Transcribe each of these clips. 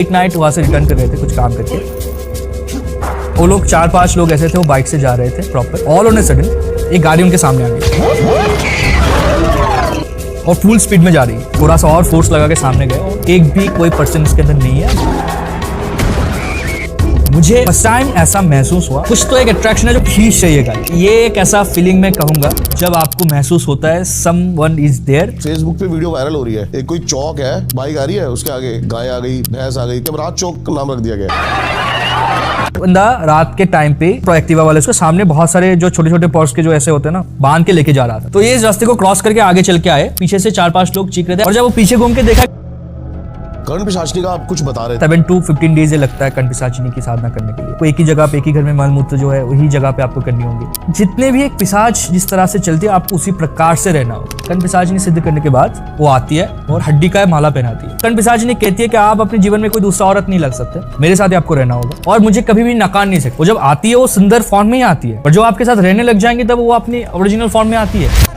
एक नाइट वहाँ से रिटर्न कर रहे थे कुछ काम करके, वो लोग 4-5 लोग ऐसे थे, वो बाइक से जा रहे थे proper, all on a sudden एक गाड़ी उनके सामने आ गई और फुल स्पीड में जा रही है, थोड़ा सा और फोर्स लगा के सामने गए, एक भी कोई पर्सन इसके अंदर नहीं है। मुझे फर्स्ट टाइम ऐसा महसूस हुआ, कुछ तो एक अट्रैक्शन है जो खींच रही है गाड़ी। ये एक ऐसा फीलिंग मैं कहूंगा जब आपको महसूस होता है समवन इज देयर। फेसबुक पे वीडियो वायरल हो रही है, एक कोई चौक है, बाइक आ रही है, उसके आगे गाय आ गई, भैंस आ गई, रात चौक नाम रख दिया गया। बंदा रात के टाइम पे एक्टिवा वाले उसके सामने बहुत सारे जो छोटे छोटे पर्स के जो ऐसे होते हैं ना, बांध के लेके जा रहा था। तो ये इस रास्ते को क्रॉस करके आगे चल के आए, पीछे से 4-5 लोग चीख रहे थे और जब वो पीछे घूम के देखा, कर्ण पिशाचिनी का आप कुछ बता रहे थे। 7 to 15 डेज लगता है कर्ण पिशाचिनी की साधना करने के लिए। कोई एक ही जगह पे, एक ही घर में मल मूत्र जो है वही जगह पे आपको करनी होगी। जितने भी एक पिशाच जिस तरह से चलती है, आपको उसी प्रकार से रहना होगा। कर्ण पिशाचिनी सिद्ध करने के बाद वो आती है और हड्डी का माला पहनाती है। कर्ण पिशाचिनी कहती है कि आप अपने जीवन में कोई दूसरा औरत नहीं लग सकते, मेरे साथ ही आपको रहना होगा और मुझे कभी भी नकार नहीं सकते। वो जब आती है वो सुंदर फॉर्म में ही आती है, और जो आपके साथ रहने लग जाएंगे तब वो अपनी ओरिजिनल फॉर्म में आती है।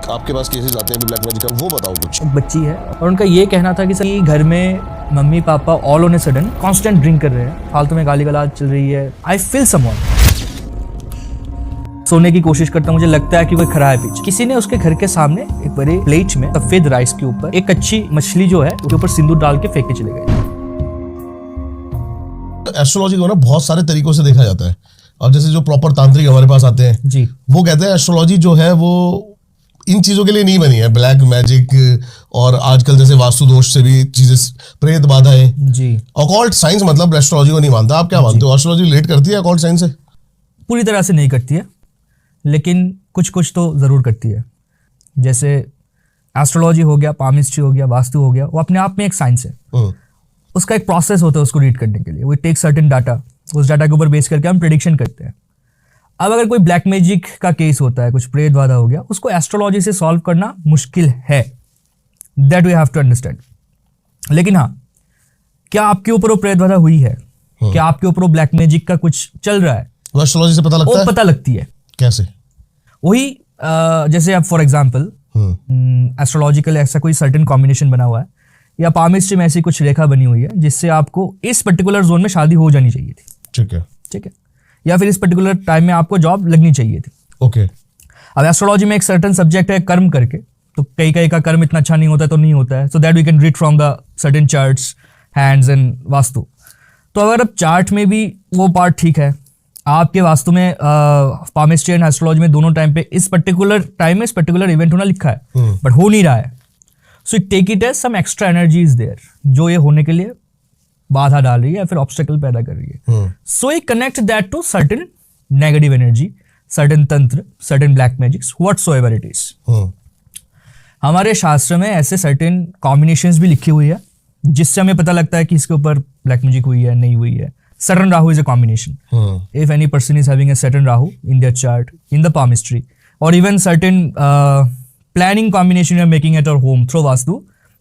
आपके पास केसेस आते हैं ब्लैक मैजिक का, वो बताओ कुछ। बच्ची है और उनका ये कहना था कि सर घर में mummy papa all on a sudden constant drink कर रहे हैं, फालतू में गाली गलौज चल रही है। I feel someone. सोने की कोशिश करता हूँ, मुझे लगता है कि कोई खड़ा है पीछे। किसी ने उसके घर के सामने एक बड़े प्लेट में सफेद राइस के ऊपर एक अच्छी मछली जो है उसके ऊपर सिंदूर डाल के फेंक के चले गए। एस्ट्रोलॉजी को ना बहुत सारे तरीकों से देखा जाता है, और जैसे जो प्रॉपर तांत्रिक हमारे पास आते हैं जी, वो कहते हैं एस्ट्रोलॉजी जो है वो इन चीजों के लिए नहीं बनी है। ब्लैक मैजिक और आजकल जैसे वास्तु दोष से भी चीजें, प्रेत बाधाएं जी, ऑकल्ट साइंस, मतलब एस्ट्रोलॉजी को नहीं मानता। आप क्या मानते हो, एस्ट्रोलॉजी रिलेट करती है ऑकल्ट साइंस से? पूरी तरह से नहीं करती है, लेकिन कुछ कुछ तो जरूर करती है। जैसे एस्ट्रोलॉजी हो गया, पामिस्ट्री हो गया, वास्तु हो गया, वो अपने आप में एक साइंस है। उसका एक प्रोसेस होता है उसको रीड करने के लिए। वो टेक सर्टेन डाटा, उस डाटा के ऊपर बेस करके हम प्रेडिक्शन करते हैं। अब अगर कोई ब्लैक मैजिक का केस होता है, कुछ प्रेत बाधा हो गया, उसको एस्ट्रोलॉजी से सॉल्व करना मुश्किल है, that we have to understand. लेकिन हाँ, क्या आपके ऊपर वो प्रेत बाधा हुई है, क्या आपके ऊपर वो ब्लैक मैजिक का कुछ चल रहा है, वो एस्ट्रोलॉजी से पता लगता है? पता लगती है। कैसे? वही जैसे आप फॉर एग्जाम्पल एस्ट्रोलॉजिकल ऐसा कोई सर्टेन कॉम्बिनेशन बना हुआ है, या पामिस्ट्री में ऐसी कुछ रेखा बनी हुई है जिससे आपको इस पर्टिकुलर जोन में शादी हो जानी चाहिए थी। ठीक है, या फिर इस पर्टिकुलर टाइम में आपको जॉब लगनी चाहिए थी। ओके। अब एस्ट्रोलॉजी में एक सर्टेन सब्जेक्ट है कर्म करके, तो कई का कर्म इतना अच्छा नहीं होता है तो नहीं होता है, so that we can read from the certain charts, hands and vastu. तो अगर अब चार्ट में भी वो पार्ट ठीक है, आपके वास्तु में पामिस्ट्री एंड एस्ट्रोलॉजी में दोनों टाइम पे इस पर्टिकुलर टाइम में इस पर्टिकुलर इवेंट होना लिखा है, बट हो नहीं रहा है, so take it as some extra energy is there जो ये होने के लिए बाधा डाल रही है या फिर ऑब्स्टेकल पैदा कर रही है। सो ये connect that to certain negative energy, certain tantra, certain black magics, whatsoever it is. हमारे शास्त्र में ऐसे सर्टेन कॉम्बिनेशंस भी लिखी हुई है जिससे हमें पता लगता है कि इसके ऊपर ब्लैक मैजिक हुई है, नहीं हुई है। Saturn Rahu is a combination. If any person is having a Saturn Rahu in their chart, in the palmistry, or even certain planning combination you are making at your home through Vastu,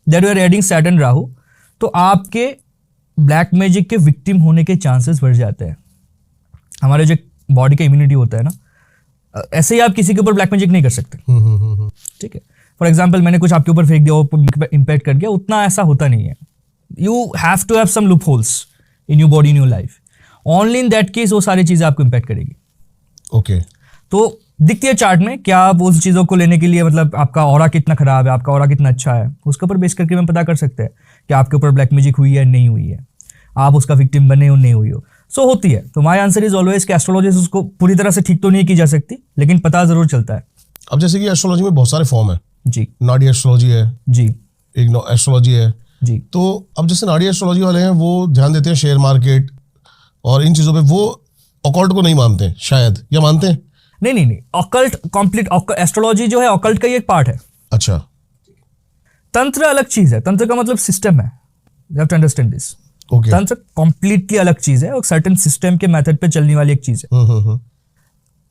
that you are adding Saturn Rahu, तो आपके black magic के victim होने के chances बढ़ जाते हैं। हमारे जो बॉडी का इम्यूनिटी होता है ना, ऐसे ही आप किसी के ऊपर ब्लैक मैजिक नहीं कर सकते। ठीक है, फॉर एग्जाम्पल मैंने कुछ आपके ऊपर फेंक दिया, वो इम्पैक्ट कर गया, उतना ऐसा होता नहीं है। You have to have some loopholes in your body, in your life, only in that case वो सारी चीजें आपको इम्पैक्ट करेगी। ओके। तो दिखती है चार्ट में, क्या आप उस चीजों को लेने के लिए, मतलब आपका ऑरा कितना खराब है, आपका ऑरा कितना अच्छा है, उसके ऊपर बेस करके हम पता कर सकते हैं कि आपके ऊपर ब्लैक मैजिक हुई है नहीं हुई है, आप उसका विक्टिम बने हो नहीं हुई हो। सो होती है। तो माय आंसर इज ऑलवेज कि एस्ट्रोलॉजी उसको पूरी तरह से ठीक तो नहीं की जा सकती, लेकिन पता जरूर चलता है। अब जैसे कि एस्ट्रोलॉजी में बहुत सारे फॉर्म है जी, नाड़ी एस्ट्रोलॉजी है जी, एक एस्ट्रोलॉजी है जी। तो अब जैसे नाड़ी एस्ट्रोलॉजी वाले हैं वो ध्यान देते हैं शेयर मार्केट और इन चीजों पे, वो ऑकल्ट को नहीं मानते हैं शायद, या मानते हैं? नहीं, ऑकल्ट कंप्लीट, एस्ट्रोलॉजी जो है ऑकल्ट का ही एक पार्ट है। अच्छा। तंत्र अलग चीज है, तंत्र का मतलब सिस्टम है, you have to understand this. Okay. तंत्र कंप्लीटली अलग चीज है और सर्टेन सिस्टम के मेथड पे चलने वाली एक चीज है।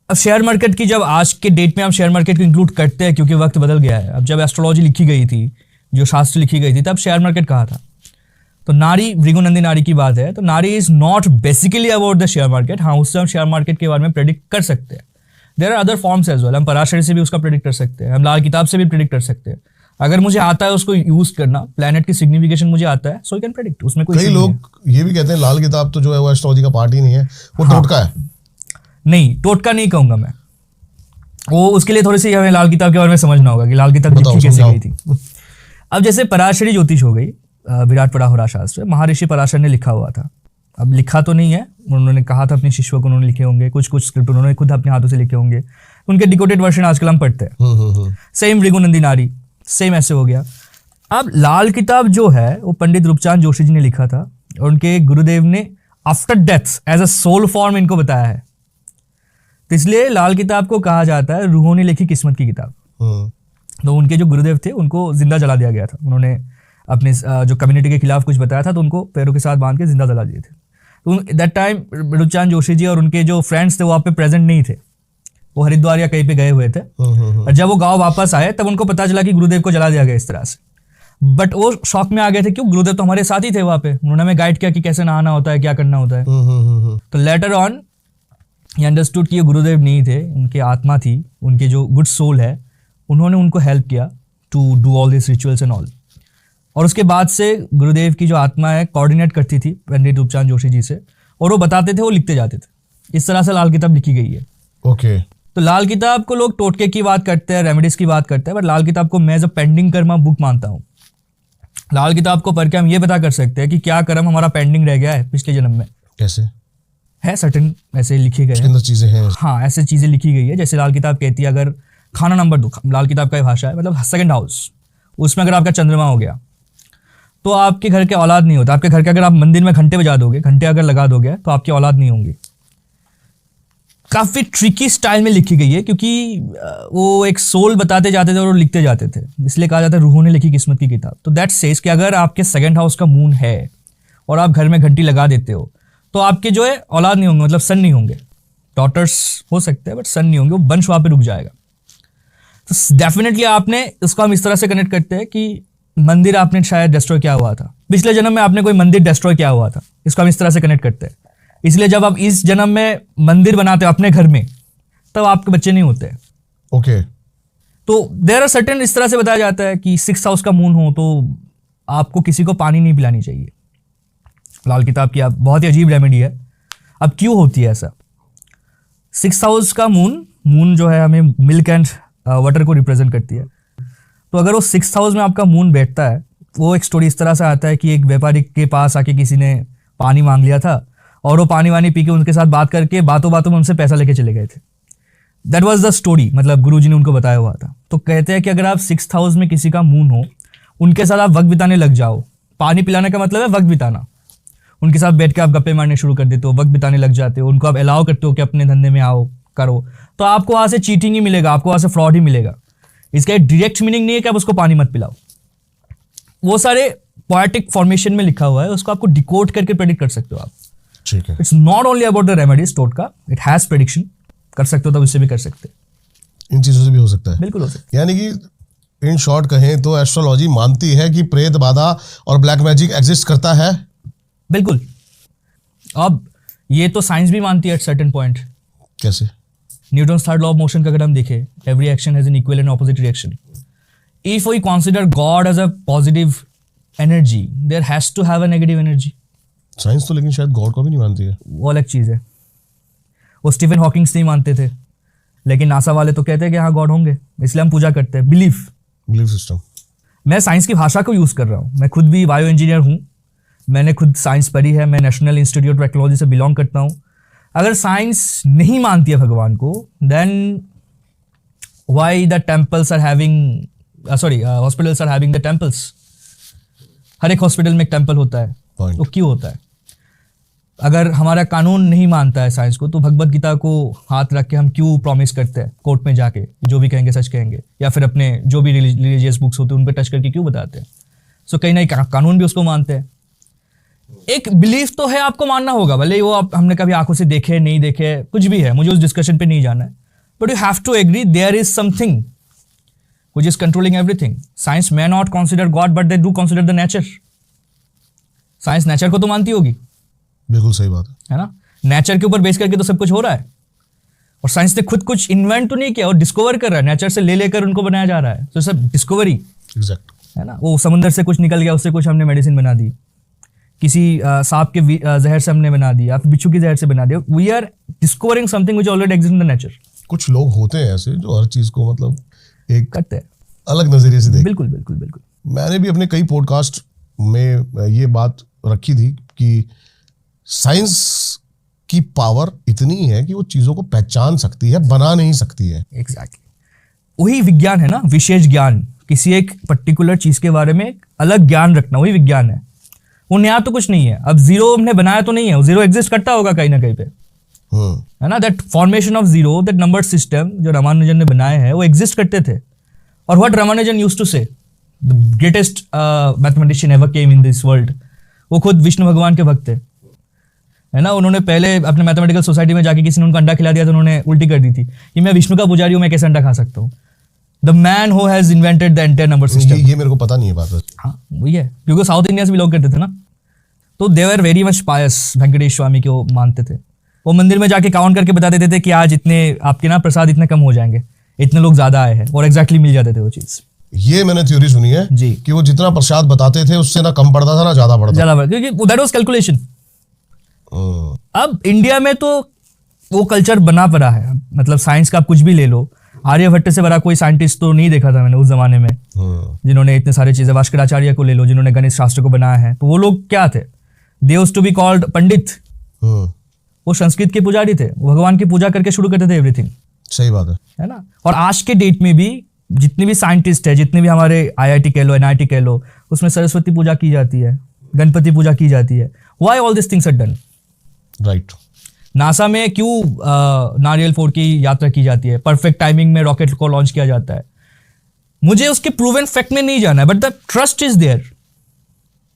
अब शेयर मार्केट की, जब आज के डेट में हम शेयर मार्केट को इंक्लूड करते हैं क्योंकि वक्त बदल गया है। अब जब एस्ट्रोलॉजी लिखी गई थी, जो शास्त्र लिखी गई थी, तब शेयर मार्केट कहा था। तो नारी, भृगुनंदी नारी की बात है, तो नारी is not basically about the share market. हाँ, उससे हम शेयर मार्केट के बारे में प्रेडिक्ट कर सकते हैं। There are other forms as well. हम पराशर से भी उसका प्रेडिक्ट कर सकते हैं, हम लाल किताब से भी प्रेडिक्ट कर सकते हैं। अगर मुझे आता है उसको यूज करना, प्लैनेट की सिग्निफिकेशन मुझे आता है, सो आई कैन प्रेडिक्ट, उसमें कोई कई issue नहीं है। लोग ये भी कहते हैं लाल किताब तो जो है वो एस्ट्रोलॉजी का पार्ट ही नहीं है, वो हाँ। टोटका है। नहीं, टोटका नहीं कहूंगा मैं, वो उसके लिए थोड़ी सी हमें लाल किताब के बारे में समझना होगा कि लाल किताब बताओ, लिखी कैसे समझाओ। गई थी। अब जैसे पराशरी ज्योतिष हो गई, विराट पराहुरा शास्त्र, महर्षि पराशर ने लिखा हुआ था। अब लिखा तो नहीं है, उन्होंने कहा था अपने शिष्यों को, उन्होंने लिखे होंगे कुछ कुछ स्क्रिप्ट, उन्होंने खुद अपने हाथों से लिखे होंगे, उनके डिकोडेड वर्जन आजकल हम पढ़ते हैं। सेम भृगुनंदी नारी, सेम ऐसे हो गया। अब लाल किताब जो है वो पंडित रूपचांद जोशी जी ने लिखा था, और उनके गुरुदेव ने after death as a soul form इनको बताया है। तो इसलिए लाल किताब को कहा जाता है रूहों ने लिखी किस्मत की किताब। तो उनके जो गुरुदेव थे उनको जिंदा जला दिया गया था, उन्होंने अपने जो कम्युनिटी के खिलाफ कुछ बताया था तो उनको पैरों के साथ बांध के जिंदा जला दिए थे। तो दैट टाइम रूपचांद जोशी जी और उनके जो फ्रेंड्स थे वो वहाँ पे प्रेजेंट नहीं थे, वो हरिद्वार या कहीं पे गए हुए थे। और जब वो गांव वापस आए तब उनको पता चला कि गुरुदेव को जला दिया गया इस तरह से। बट वो शौक में आ गए थे, क्यों, गुरुदेव तो हमारे साथ ही थे वहाँ पे, उन्होंने हमें गाइड किया कि कैसे नहाना होता है, क्या करना होता है। तो लेटर ऑन ही अंडरस्टूड कि ये गुरुदेव नहीं थे, उनकी आत्मा थी, उनके जो गुड सोल है, उन्होंने उनको हेल्प किया to do all this rituals and all. और उसके बाद से गुरुदेव की जो आत्मा है कोऑर्डिनेट करती थी पंडित रूपचांद जोशी जी से, और वो बताते थे, वो लिखते जाते थे। इस तरह से लाल किताब लिखी गई है। ओके। तो लाल किताब को लोग टोटके की बात करते हैं, रेमेडीज की बात करते हैं, बट लाल किताब को मैं as a pending karma book मानता हूँ। लाल किताब को पढ़ के हम ये पता कर सकते हैं कि क्या कर्म हमारा पेंडिंग रह गया है पिछले जन्म में। कैसे है सर्टेन ऐसे लिखे गए उसके हैं। अंदर चीजें हैं। हाँ, ऐसे चीजें लिखी गई है। जैसे लाल किताब कहती है अगर खाना नंबर 2, लाल किताब का भाषा है, मतलब सेकंड हाउस, उसमें अगर आपका चंद्रमा हो गया तो आपके घर के औलाद नहीं होता। आपके घर के अगर आप मंदिर में घंटे बजा दोगे, घंटे अगर लगा दोगे तो आपकी औलाद नहीं होंगी। काफी ट्रिकी स्टाइल में लिखी गई है, क्योंकि वो एक सोल बताते जाते थे और वो लिखते जाते थे, इसलिए कहा जाता है रूहों ने लिखी किस्मत की किताब। तो दैट सेज कि अगर आपके सेकंड हाउस का मून है और आप घर में घंटी लगा देते हो तो आपके जो है औलाद नहीं होंगे, मतलब सन नहीं होंगे। डॉटर्स हो सकते हैं बट सन नहीं होंगे, वो वंश वहां पे रुक जाएगा। तो डेफिनेटली आपने इसको हम इस तरह से कनेक्ट करते हैं कि मंदिर आपने शायद डिस्ट्रॉय किया हुआ था, पिछले जन्म में आपने कोई मंदिर डिस्ट्रॉय किया हुआ था, इसको हम इस तरह से कनेक्ट करते हैं। इसलिए जब आप इस जन्म में मंदिर बनाते हो अपने घर में, तब आपके बच्चे नहीं होते। ओके। तो देयर आर सर्टेन, इस तरह से बताया जाता है कि 6th हाउस का मून हो तो आपको किसी को पानी नहीं पिलानी चाहिए। लाल किताब की आप बहुत ही अजीब रेमेडी है। अब क्यों होती है ऐसा? 6th हाउस का मून जो है हमें मिल्क एंड वाटर को रिप्रेजेंट करती है। तो अगर वो 6th हाउस में आपका मून बैठता है, वो एक स्टोरी इस तरह से आता है कि एक व्यापारी के पास आके किसी ने पानी मांग लिया था और वो पानी वानी पी के उनके साथ बात करके बातों बातों में उनसे पैसा लेके चले गए थे। दैट वाज द स्टोरी, मतलब गुरुजी ने उनको बताया हुआ था। तो कहते हैं कि अगर आप 6th हाउस में किसी का मून हो, उनके साथ आप वक्त बिताने लग जाओ। पानी पिलाने का मतलब है वक्त बिताना। उनके साथ बैठ के आप गप्पे मारने शुरू कर देते हो, वक्त बिताने लग जाते हो, उनको आप अलाउ करते हो कि अपने धंधे में आओ करो, तो आपको वहां से चीटिंग ही मिलेगा, आपको वहां से फ्रॉड ही मिलेगा। इसका एक डायरेक्ट मीनिंग नहीं है कि आप उसको पानी मत पिलाओ। वो सारे पोएटिक फॉर्मेशन में लिखा हुआ है, उसको आपको डिकोड करके प्रेडिक्ट कर सकते हो आप। ठीक है। It's not only about the remedies टोटका, इट हैज प्रेडिक्शन। कर सकते हो तब इससे भी कर सकते हैं। इन चीजों से भी हो सकता है। बिल्कुल हो सकता यानी कि इन शॉर्ट कहें तो एस्ट्रोलॉजी मानती है कि प्रेत बाधा और ब्लैक मैजिक एग्जिस्ट करता है। है। बिल्कुल। अब ये तो साइंस भी मानती है एट सर्टेन पॉइंट। कैसे? Newton's third law of motion का अगर हम देखें, every action has an equal and opposite reaction. If we consider god as a positive energy, there has to have a negative energy. Science तो लेकिन शायद God को भी नहीं मानती है। वो अलग चीज है। वो स्टीफन हॉकिंग्स नहीं मानते थे, लेकिन नासा वाले तो कहते हैं कि हाँ गॉड होंगे, इसलिए हम पूजा करते हैं। Belief system. मैं साइंस की भाषा को यूज कर रहा हूँ। मैं खुद भी बायो इंजीनियर हूँ, मैंने खुद साइंस पढ़ी है, मैं नेशनल इंस्टीट्यूट ऑफ टेक्नोलॉजी से बिलोंग करता हूँ। अगर साइंस नहीं मानती है भगवान को, then why the temples are having hospitals are having the temples. हर एक हॉस्पिटल में एक टेम्पल होता है। Point. तो क्यों होता है? अगर हमारा कानून नहीं मानता है साइंस को, तो भगवत गीता को हाथ रख के हम क्यों प्रॉमिस करते हैं कोर्ट में जाके जो भी कहेंगे सच कहेंगे, या फिर अपने जो भी रिलीजियस बुक्स होते हैं उन पे टच करके क्यों बताते हैं? सो कहीं ना कहीं कानून भी उसको मानते हैं। एक बिलीफ तो है, आपको मानना होगा, भले वो आप हमने कभी आंखों से देखे नहीं देखे, कुछ भी है, मुझे उस डिस्कशन पे नहीं जाना है, but you have to agree there is something which is controlling everything. Science may not consider god, but they do consider the nature. Science nature को तो मानती होगी, बिल्कुल सही बात है। है ना? नेचर के ऊपर बेस करके तो सब कुछ हो रहा है। और साइंस ने खुद कुछ इन्वेंट तो नहीं किया और डिस्कवर कर रहा है, नेचर से ले लेकर उनको बनाया जा रहा है। तो सब डिस्कवरी एग्जैक्ट है ना। वो समुंदर से कुछ निकल गया, उससे कुछ हमने मेडिसिन बना दी, किसी सांप के जहर से हमने बना दी, या फिर बिच्छू की जहर से बना दिया। We are discovering something which already exist in the nature. कुछ लोग होते हैं ऐसे जो हर चीज को मतलब एक करते हैं, अलग नजरिए से देखते। बिल्कुल बिल्कुल बिल्कुल। मैंने भी अपने कई पॉडकास्ट में ये बात रखी थी कि साइंस की पावर इतनी है कि वो चीजों को पहचान सकती है, बना नहीं सकती है। एग्जैक्टली वही विज्ञान है ना, विशेष ज्ञान, किसी एक पर्टिकुलर चीज के बारे में एक अलग ज्ञान रखना, वही विज्ञान है। वो नया तो कुछ नहीं है। अब जीरो हमने बनाया तो नहीं है, वो जीरो एग्जिस्ट करता होगा कहीं ना कहीं पे, है ना। That formation of zero, that number system जो रामानुजन ने बनाए हैं वो एग्जिस्ट करते थे। और व्हाट रामानुजन यूज्ड टू से, the greatest mathematician ever came in this world, वो खुद विष्णु भगवान के भक्त थे, है ना। उन्होंने पहले अपने मैथमेटिकल सोसाइटी में जाके किसी ने उनको अंडा खिला दिया तो उन्होंने उल्टी कर दी थी कि मैं विष्णु का पुजारी हूँ, मैं कैसे अंडा खा सकता हूँ। The man who has invented the entire number system. ये मेरे को पता नहीं है बात। हाँ वही है, क्योंकि साउथ इंडिया से भी लोग करते थे ना, तो दे वर वेरी मच पायस। वेंकटेश स्वामी के वो मानते थे। वो मंदिर में जाके काउंट करके बता देते थे कि आज इतने आपके ना प्रसाद इतने कम हो जाएंगे, इतने लोग ज्यादा आए हैं, और एग्जैक्टली मिल जाते थे वो चीज। ये मैंने थ्योरी सुनी है जी कि वो जितना प्रसाद बताते थे उससे ना कम पड़ता था ना ज्यादा पड़ता था, क्योंकि दैट वाज कैलकुलेशन। अब इंडिया में तो वो कल्चर बना पड़ा है, मतलब साइंस का आप कुछ भी ले लो, आर्यभट्ट से बड़ा कोई साइंटिस्ट तो नहीं देखा था मैंने उस जमाने में जिन्होंने इतने सारे चीजें। भास्कराचार्य को ले लो जिन्होंने गणित शास्त्र को बनाया है, तो वो लोग क्या थे, they used to be called pandit. वो संस्कृत के पुजारी थे, वो भगवान की पूजा करके शुरू करते थे एवरीथिंग। सही बात है ना। और आज के डेट में भी जितने भी साइंटिस्ट है, जितने भी हमारे IIT कह लो, NIT कह लो, उसमें सरस्वती पूजा की जाती है, गणपति पूजा की जाती है। Why all this things are done? Right. NASA में क्यों नारियल फोड़ की यात्रा की जाती है, परफेक्ट टाइमिंग में रॉकेट को लॉन्च किया जाता है। मुझे उसके प्रूवन फैक्ट में नहीं जाना है, but the trust is there.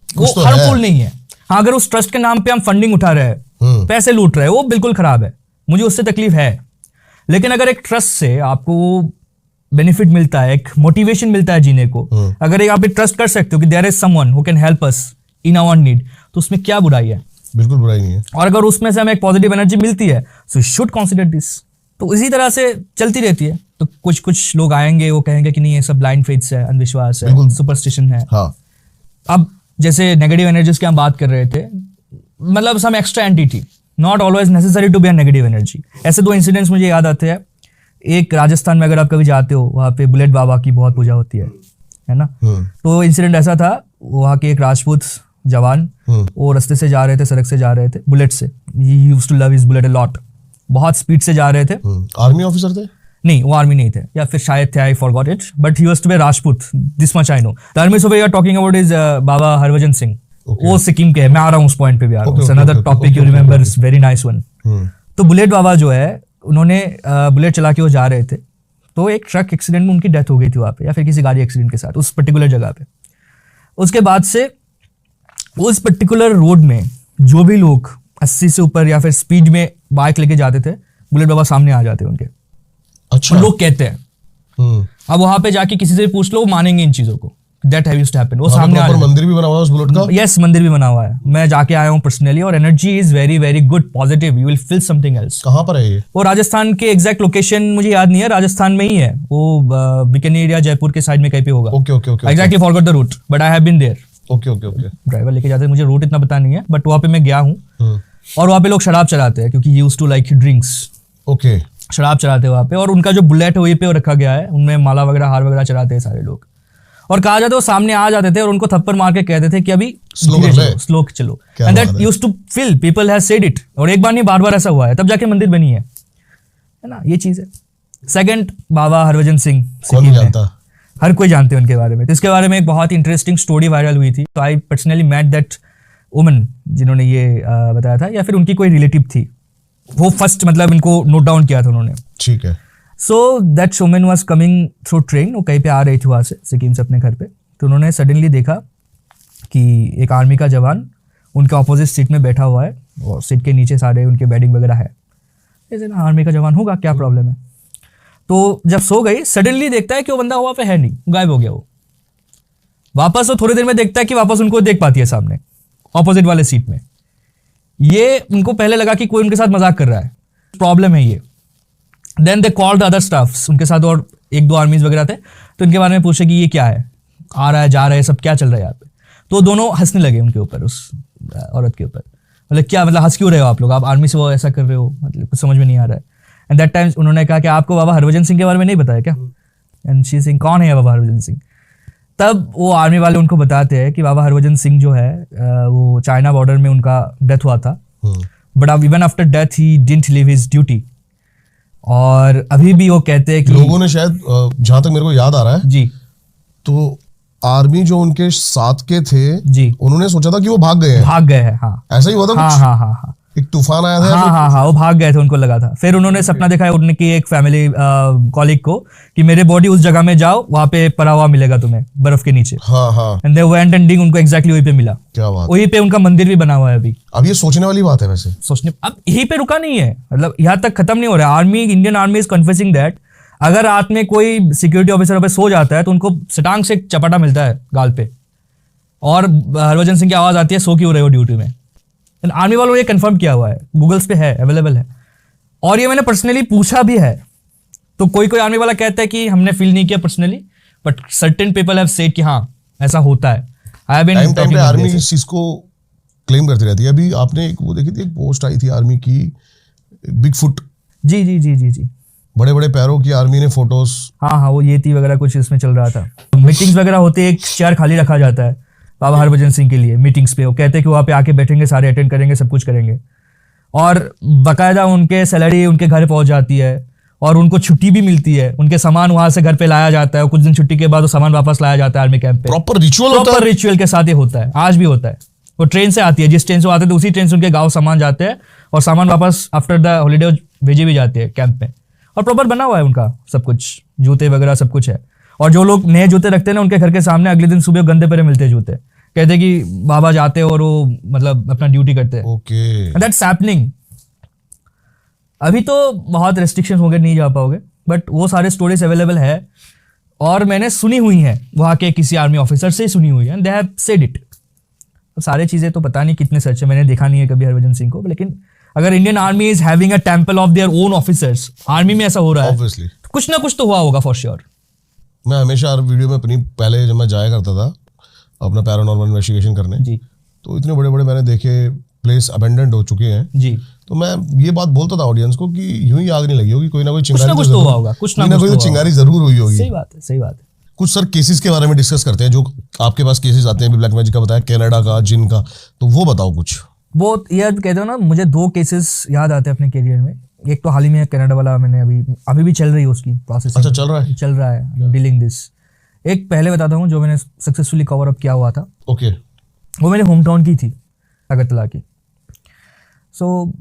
वो तो हार्मफुल नहीं है। हाँ, अगर उस ट्रस्ट के नाम पे हम फंडिंग उठा रहे हैं, पैसे लूट रहे हैं, वो बिल्कुल खराब है, मुझे उससे तकलीफ है। लेकिन अगर एक ट्रस्ट से आपको बेनिफिट मिलता है, एक मोटिवेशन मिलता है जीने को, अगर आप ट्रस्ट कर सकते हो कि there is someone who can help us in our need, तो उसमें क्या बुराई है? बिल्कुल बुराई नहीं है। और अगर उसमें से हमें एक पॉजिटिव एनर्जी मिलती है, सो शुड कंसीडर दिस। तो इसी तरह से चलती रहती है। तो कुछ कुछ लोग आएंगे, वो कहेंगे कि नहीं ये सब ब्लाइंड फेथ्स है, अंधविश्वास है, सुपरस्टिशन है। हाँ। अब जैसे नेगेटिव एनर्जीज की हम बात कर रहे थे, मतलब some extra entity, not always necessary to be a negative energy. ऐसे दो इंसिडेंट्स मुझे याद आते हैं। एक राजस्थान में अगर आप कभी जाते हो, वहाँ पे बुलेट बाबा की बहुत पूजा होती है ना। तो इंसिडेंट ऐसा था, वहाँ के एक राजपूत जवान वो रास्ते से जा रहे थे, सड़क से जा रहे थे बुलेट से। He used to love his bullet a lot. बहुत स्पीड से जा रहे थे। आर्मी ऑफिसर थे? नहीं, वो आर्मी नहीं थे, या फिर शायद थे, I forgot it, but he was to be Rajput, this much I know. The army so we are talking about is Baba Harbhajan Singh. वो सिक्किम के है, मैं आ रहा हूँ उस पॉइंट पे भी आ रहा हूँ। Another topic you remember, is very nice one. तो बुलेट बाबा जो है, उन्होंने बुलेट चला के वो जा रहे थे, तो एक ट्रक एक्सीडेंट में उनकी डेथ हो गई थी वहाँ पे, या फिर किसी गाड़ी एक्सीडेंट के साथ उस पर्टिकुलर जगह पे। उसके बाद से उस पर्टिकुलर रोड में जो भी लोग 80 से ऊपर या फिर स्पीड में बाइक लेके जाते थे, बुलेट बाबा सामने आ जाते उनके। अच्छा। लोग कहते हैं। अब वहां पे जाके किसी से पूछ लो, वो मानेंगे इन चीजों को। That have used to happen. वो सामने आ मंदिर भी बना हुआ है उस बुलेट का? यस, मंदिर भी बना हुआ है। मैं जाके आया हूँ पर्सनली, और energy is very very good, positive, you will feel something else. कहाँ पर है ये? वो राजस्थान के एग्जैक्ट लोकेशन मुझे याद नहीं है, राजस्थान में ही है वो, बीकानेर या जयपुर के साइड में कहीं पे होगा। Okay okay okay. Exactly forgot the route, but I have been there. Okay okay okay. Driver लेके जाते हैं, मुझे रूट इतना पता नहीं है, बट वहाँ पे मैं गया हूँ। और वहाँ पे लोग शराब चलाते हैं, क्योंकि used to like drinks. Okay. शराब चलाते हैं वहाँ पे, और उनका जो बुलेट है वहीं पे रखा गया है, उनमें माला वगैरह, हार वगैरह चलाते हैं सारे लोग। और कहा जाता है वो सामने आ जाते थे और उनको थप्पड़ मार के कहते थे कि अभी स्लो चलो। And that used to feel, people have said it. और एक बार नहीं, बार बार ऐसा हुआ है, तब जाके मंदिर बनी है ना। ये चीज है। सेकंड, बाबा हरभजन सिंह, कौन जानता? हर कोई जानते हैं उनके बारे में। तो इसके बारे में एक बहुत इंटरेस्टिंग स्टोरी वायरल हुई थी। तो I personally met that woman जिन्होंने ये बताया था, या फिर उनकी कोई रिलेटिव थी, वो फर्स्ट मतलब इनको नोट डाउन किया था उन्होंने। ठीक है। So that woman was coming through train, वो कहीं पे आ रही थी वहाँ से, सिक्किम से अपने घर पे। तो उन्होंने सडनली देखा कि एक आर्मी का जवान उनके ऑपोजिट सीट में बैठा हुआ है, और सीट के नीचे सारे उनके बेडिंग वगैरह है। जैसे ना आर्मी का जवान होगा, क्या प्रॉब्लम है। तो जब सो गई, सडनली देखता है कि वो बंदा वहाँ पे है नहीं, गायब हो गया वो। वापस वो थोड़ी देर में देखता है कि वापस उनको देख पाती है सामने ऑपोजिट वाले सीट में। ये उनको पहले लगा कि कोई उनके साथ मजाक कर रहा है, प्रॉब्लम है ये। Then they called the other staffs, उनके साथ और एक दो आर्मीज वगैरह थे, तो इनके बारे में पूछे कि ये क्या है, आ रहा है जा रहा है सब क्या चल रहा है यहाँ पे। तो दोनों हंसने लगे उनके ऊपर, उस औरत के ऊपर, मतलब क्या, मतलब हंस क्यों रहे हो आप लोग, आप आर्मी से वो ऐसा कर रहे हो, मतलब कुछ समझ में नहीं आ रहा है। एंड दैट टाइम उन्होंने कहा कि आपको बाबा हरभजन सिंह के बारे में नहीं बताया क्या? एंड शी सिंह, कौन है बाबा हरभजन सिंह? तब वो आर्मी वाले उनको बताते हैं कि बाबा हरभजन सिंह जो है वो चाइना बॉर्डर में उनका डेथ हुआ था, but even after death he didn't leave his duty. और अभी भी वो कहते हैं कि लोगों ने शायद, जहां तक मेरे को याद आ रहा है जी, तो आर्मी जो उनके साथ के थे जी, उन्होंने सोचा था कि वो भाग गए हैं, भाग गए हैं। हाँ ऐसा ही हुआ था हाँ कुछ? हाँ हाँ हाँ एक तूफान आया था? हाँ हाँ हाँ, वो भाग गए थे, उनको लगा था। फिर उन्होंने सपना देखा है उनकी एक फैमिली कॉलीग को कि मेरे बॉडी उस जगह में जाओ, वहां पे पड़ा हुआ मिलेगा तुम्हें बर्फ के नीचे। हाँ हाँ, एंड दे वेंट एंड डिग, उनको एग्जैक्टली वहीं पे मिला, क्या बात। वहीं पे उनका मंदिर भी बना हुआ है अभी। अब ये सोचने वाली बात है वैसे, सोचने, अब यहीं पे रुका नहीं है, मतलब यहाँ तक खत्म नहीं हो रहा है। Army, Indian army is confessing that अगर रात में कोई सिक्योरिटी ऑफिसर पे सो जाता है तो उनको सटांग से एक चपाटा मिलता है गाल पे, और हरभजन सिंह की आवाज आती है, सो क्यों रहे हो ड्यूटी में। आर्मी वालों ने ये कंफर्म किया हुआ है, गूगल्स पे है, अवेलेबल है, और ये मैंने पर्सनली पूछा भी है। तो कोई कोई आर्मी वाला कहता है कि हमने फील नहीं किया personally, but certain people have said कि हाँ ऐसा होता है। I have been time talking पे विद आर्मी इस चीज को क्लेम करती रहती है। अभी आपने एक वो देखी थी, एक पोस्ट आई थी आर्मी की, बिग फुट, जी जी जी जी जी, बड़े बड़े पैरों की आर्मी ने फोटोज। हाँ हाँ, वो येती वगैरह कुछ इसमें चल रहा था। मीटिंग्स वगैरह होती है, एक चेयर खाली रखा जाता है बाबा हरभजन सिंह के लिए मीटिंग्स पे। वो कहते हैं कि वहाँ पे आके बैठेंगे, सारे अटेंड करेंगे, सब कुछ करेंगे, और बाकायदा उनके सैलरी उनके घर पहुंच जाती है, और उनको छुट्टी भी मिलती है, उनके सामान वहां से घर पे लाया जाता है, और कुछ दिन छुट्टी के बाद वो सामान वापस लाया जाता है आर्मी कैंप पे। प्रॉपर रिचुअल होता है, प्रॉपर रिचुअल के साथ ये होता है, आज भी होता है। वो ट्रेन से आती है, जिस ट्रेन से वो आते थे उसी ट्रेन से उनके गाँव सामान जाते हैं, और सामान वापस आफ्टर द हॉलीडे भेजे भी जाते हैं कैंप में। और प्रॉपर बना हुआ है उनका सब कुछ, जूते वगैरह सब कुछ है। और जो लोग नए जूते रखते हैं ना, उनके घर के सामने अगले दिन सुबह गंदे पैरे मिलते हैं जूते, कहते हैं कि बाबा जाते हैं और वो मतलब अपना ड्यूटी करते हैं। Okay, that's happening. अभी तो बहुत रेस्ट्रिक्शन हो गए, नहीं जा पाओगे, बट वो सारे स्टोरीज अवेलेबल है, और मैंने सुनी हुई है वहाँ के किसी आर्मी ऑफिसर से सुनी हुई है, दे हैव सेड इट। सारे चीज़ें तो पता नहीं कितने सच है, मैंने देखा नहीं है कभी हरभजन सिंह को, लेकिन अगर Indian army is having a temple of their own officers, army में ऐसा हो रहा है, ऑब्वियसली तो कुछ ना कुछ तो हुआ होगा फॉर श्योर। मैं हमेशा हर वीडियो में अपनी, पहले जब मैं जाया करता था अपना पैरानॉर्मल इन्वेस्टिगेशन करने जी तो इतने बड़े बड़े मैंने देखे प्लेस अबेंडेंट हो चुके हैं, जी, तो मैं ये बात बोलता था ऑडियंस को कि यूं ही आग नहीं लगी होगी, कोई ना कोई कुछ चिंगारी ना कुछ तो हुआ होगा, कुछ ना कोई कुछ तो चिंगारी जरूर हुई होगी। सही बात है, सही बात है। कुछ सर केसेस के बारे में डिस्कस करते हैं, जो आपके पास केसेस आते हैं, अभी ब्लैक मैजिक का बताया, कनाडा का, जिन का, तो वो बताओ कुछ। वो ये कहते हो ना, मुझे 2 केसेस याद आते हैं अपने करियर में। एक तो हाल ही में कनाडा वाला, मैंने अभी भी चल रही है उसकी प्रोसेस। अच्छा, चल रहा है डीलिंग दिस। एक पहले बताता हूँ जो मैंने सक्सेसफुली कवर अप किया हुआ था। ओके, वो मेरे होम टाउन की थी, अगरतला की। सो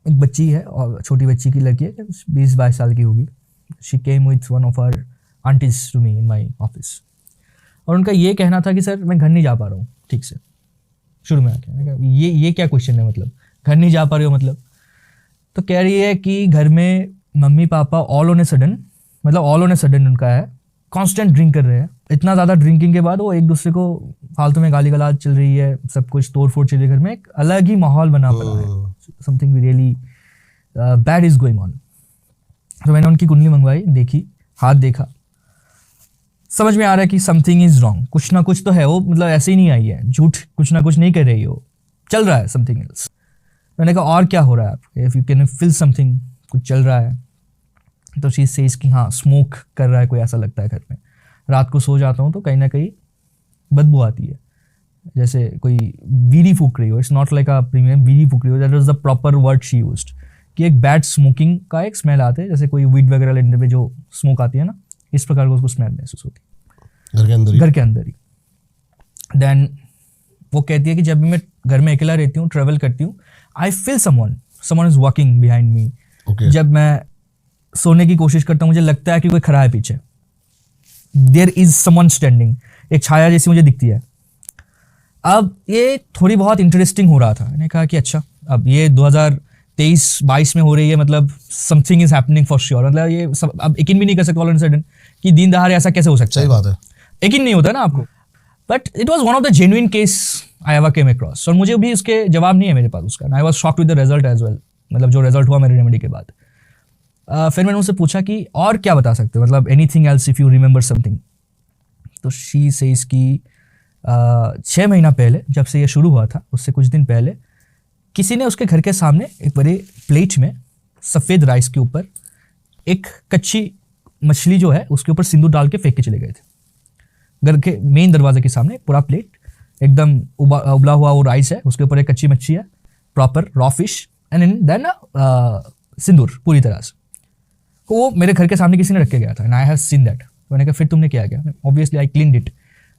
एक बच्ची है, और छोटी बच्ची की लड़की है, 20-22 साल की होगी। She came with one of our aunties to me in my office, और उनका ये कहना था कि सर मैं घर नहीं जा पा रहा हूँ ठीक से। शुरू में आके ये क्या क्वेश्चन है, मतलब घर नहीं जा पा रही हो मतलब? तो कह रही है कि घर में mummy papa all on a sudden उनका है, कांस्टेंट ड्रिंक कर रहे हैं। इतना ज़्यादा ड्रिंकिंग के बाद वो एक दूसरे को फालतू में गाली गलौज चल रही है, सब कुछ तोड़ फोड़ चल रही है घर में, एक अलग ही माहौल बना पड़ा है। Something really bad is going on. तो मैंने उनकी कुंडली मंगवाई, देखी, हाथ देखा, समझ में आ रहा है कि समथिंग इज रॉन्ग, कुछ ना कुछ तो है। वो मतलब ऐसे ही नहीं आई है, झूठ कुछ ना कुछ नहीं कर रही हो, चल रहा है समथिंग एल्स। मैंने कहा और क्या हो रहा है आपको, if you can feel something, कुछ चल रहा है? तो शी सेज कि हाँ स्मोक कर रहा है कोई, ऐसा लगता है घर में। रात को सो जाता हूँ तो कहीं ना कहीं बदबू आती है, जैसे कोई बीड़ी फूक रही हो। It's not like a premium, bidi फूक रही हो, that was the proper word she used, कि एक बैड स्मोकिंग का एक स्मेल आता है, जैसे कोई वीड वगैरह लेने पे जो स्मोक आती है ना, इस प्रकार को उसको स्मेल महसूस होती है घर के अंदर ही। देन वो कहती है कि जब भी मैं घर में अकेला रहती हूँ, ट्रेवल करती हूँ, I feel someone is walking behind me. जब मैं सोने की कोशिश करता हूँ, मुझे लगता है कि कोई खड़ा है पीछे, देयर इज समवन स्टैंडिंग, एक छाया जैसी मुझे दिखती है। अब ये थोड़ी बहुत इंटरेस्टिंग हो रहा था। मैंने कहा कि अच्छा, अब ये 2023-22 में हो रही है, मतलब something is happening for sure. मतलब ये सब अब यकीन भी नहीं कर सकते ऑल एंड सडन कि दिन दहाड़े ऐसा कैसे हो सकता है। सही बात है, यकीन नहीं होता ना आपको। But it was one of the genuine case I ever came across, और मुझे भी उसके जवाब नहीं है मेरे पास उसका। I was shocked with the result as well, मतलब जो रिजल्ट हुआ मेरे रेमेडी के बाद। फिर मैंने उनसे पूछा कि और क्या बता सकते हो, मतलब anything else if you remember something. तो शी सेज कि 6 महीना पहले जब से ये शुरू हुआ था उससे कुछ दिन पहले किसी ने उसके घर के सामने एक बड़े प्लेट में सफ़ेद राइस के ऊपर एक कच्ची मछली जो है उसके ऊपर सिंदूर डाल के फेंक के चले गए थे। घर के मेन दरवाजे के सामने पूरा प्लेट एकदम उबला हुआ वो राइस है, उसके ऊपर एक कच्ची मच्छी है, proper raw fish and then सिंदूर पूरी तरह से। तो वो मेरे घर के सामने किसी ने रख के गया था and I have seen that. मैंने कहा फिर तुमने क्या किया? ऑब्वियसली आई क्लीन्ड इट,